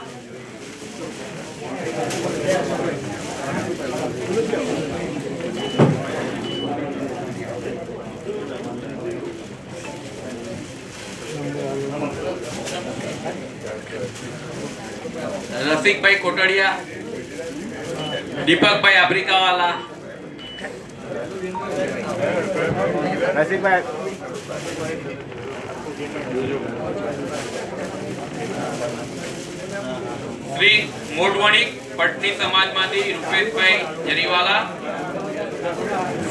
રસિકભાઈ કોટડિયા, દીપકભાઈ આફ્રિકાવાલા, રસિકભાઈ શ્રી મોઢવણી પટની સમાજમાંથી રૂપેશભાઈ જરીવાલા,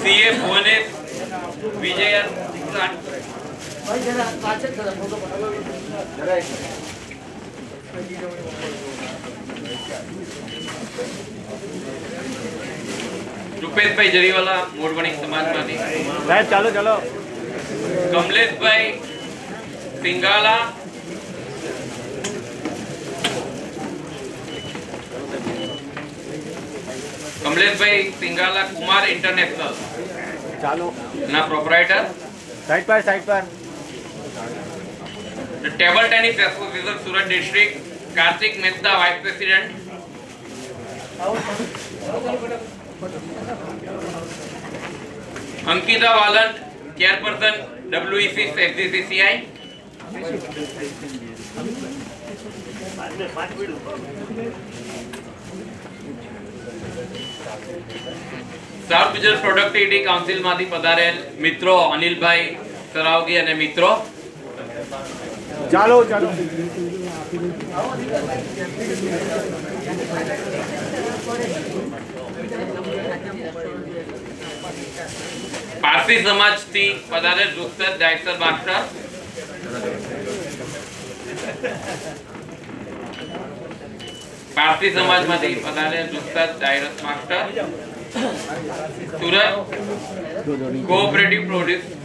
સીએ ભુવનેશ વિજય, રૂપેશભાઈ જરીવાલા મોઢવણી સમાજમાંથી, સાહેબ ચાલો ચાલો. કમલેશભાઈ સિંગાલા, કુમાર ઇન્ટરનેશનલ ચાલો ના પ્રોપરાઇટર, સાઈડ પર table tennis association Surat district Kartik Mehta vice president, Ankita Valan chairperson WEC SGCCI, south Gujarat productivity council માંથી પધારેલ મિત્રો અનિલભાઈ સરાવગી અને મિત્રો, ચાલો ચાલો. પારસી સમાજથી પધારેલ રુસ્તત ડાયસર માસ્ટર, પારસી સમાજમાંથી પધારેલ Rustom Darius Master, Surat cooperative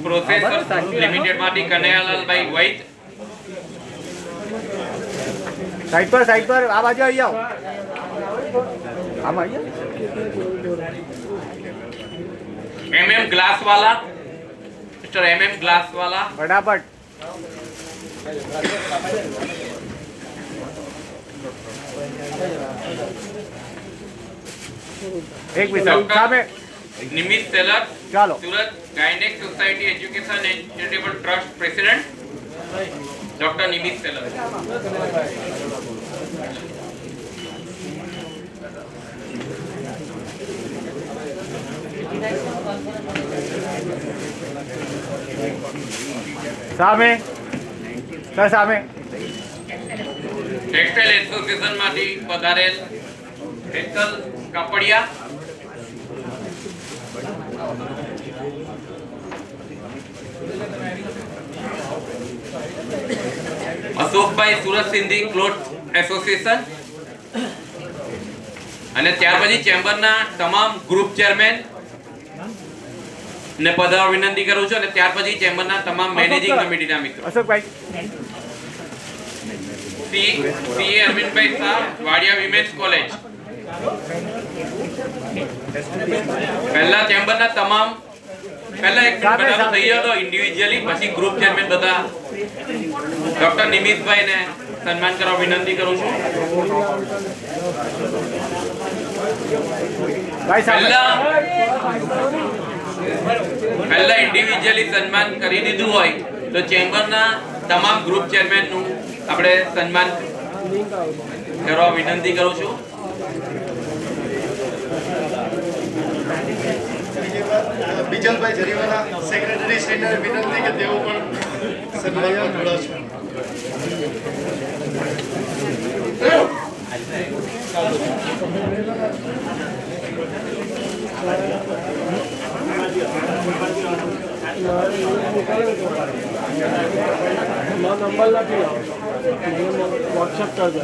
processors limited માંથી કનૈયાલાલભાઈ વૈદ, સાઈડ પર આ બાજુ આવી જાઓ, આમાં આવી MM Glasswala, mister MM Glasswala, ફટાફટ. એક મિનિટ સામે નિમિત સેલર, ચાલો. Surat gynaec society education and charitable trust president doctor Nimit Selar. સામે સર, સામે ટેક્સટાઇલ એસોસિએશન માંથી પધારેલ હેતલ કાપડિયા, અશોકભાઈ સુરત સિંધી ક્લોથ એસોસિએશન, અને ત્યાર પછી ચેમ્બરના તમામ ગ્રુપ ચેરમેન ને પધારવા વિનંતી કરું છું, અને ત્યાર પછી ચેમ્બરના તમામ મેનેજિંગ કમિટીના મિત્રો. અશોકભાઈ. CA Arvindbhai Shah, Vadiya women's college. પહેલા ચેમ્બરના તમામ પહેલા એક બધાનો થઈ ગયો હતો ઇન્ડિવિડ્યુઅલી, પછી ગ્રુપ ચેરમેન બધા ડોક્ટર નિમિતભાઈ ને સન્માન કરવા વિનંતી કરું છું. પહેલા ઇન્ડિવિડ્યુઅલી સન્માન કરી દીધું હોય તો ચેમ્બરના તમામ ગ્રુપ ચેરમેન નું આપણે સન્માન કરવા વિનંતી કરું છું. બીજલભાઈ જરીવાલા સેક્રેટરી શ્રીને વિનંતી કે તેઓ પણ સન્માનમાં જોડાશે. નંબર લખી લો, વોટ્સએપ કરજો.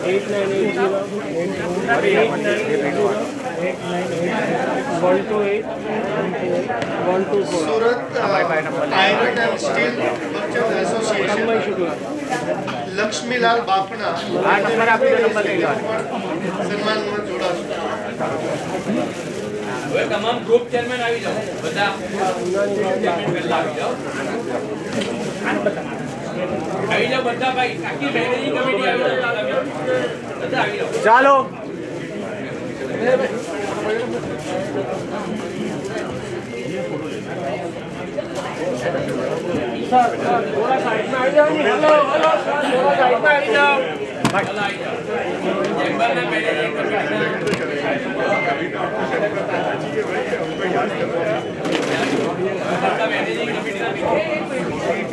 8980 Surat iron and steel merchant association Laxmilal Bapna આ નંબર આપી દો, નંબર લઈ લો. સન્માનમાં જોડાશે. હવે તમામ ગ્રુપ ચેરમેન આવી જાઓ, બધા પહેલા આવી જાઓ, બધા ભાઈ, આખી મેનેજિંગ કમિટી આવી જાઓ, બધા આવી જાઓ. ચાલો. થોડા સાઈડમાં આવી જાઓ. હેલો હેલો, થોડા સાઈડમાં આવી જાઓ. ચેમ્બરના મેનેજિંગ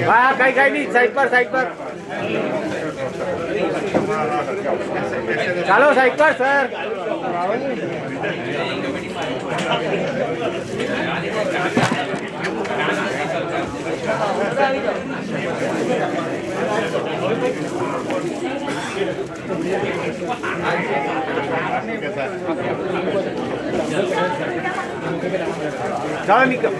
હા, કઈ નહીં, સાઈડ પર ચાલો, સાઈડ પર સર. ચાલો નીકળ,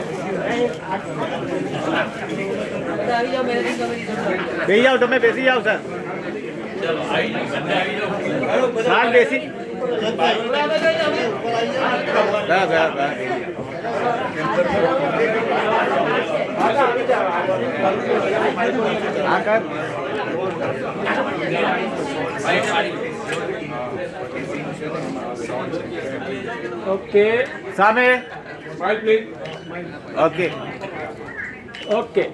બેસી જાઓ, તમે બેસી જાઓ સર. સાત બેસી ઓકે. સામે ઓકે ઓકે.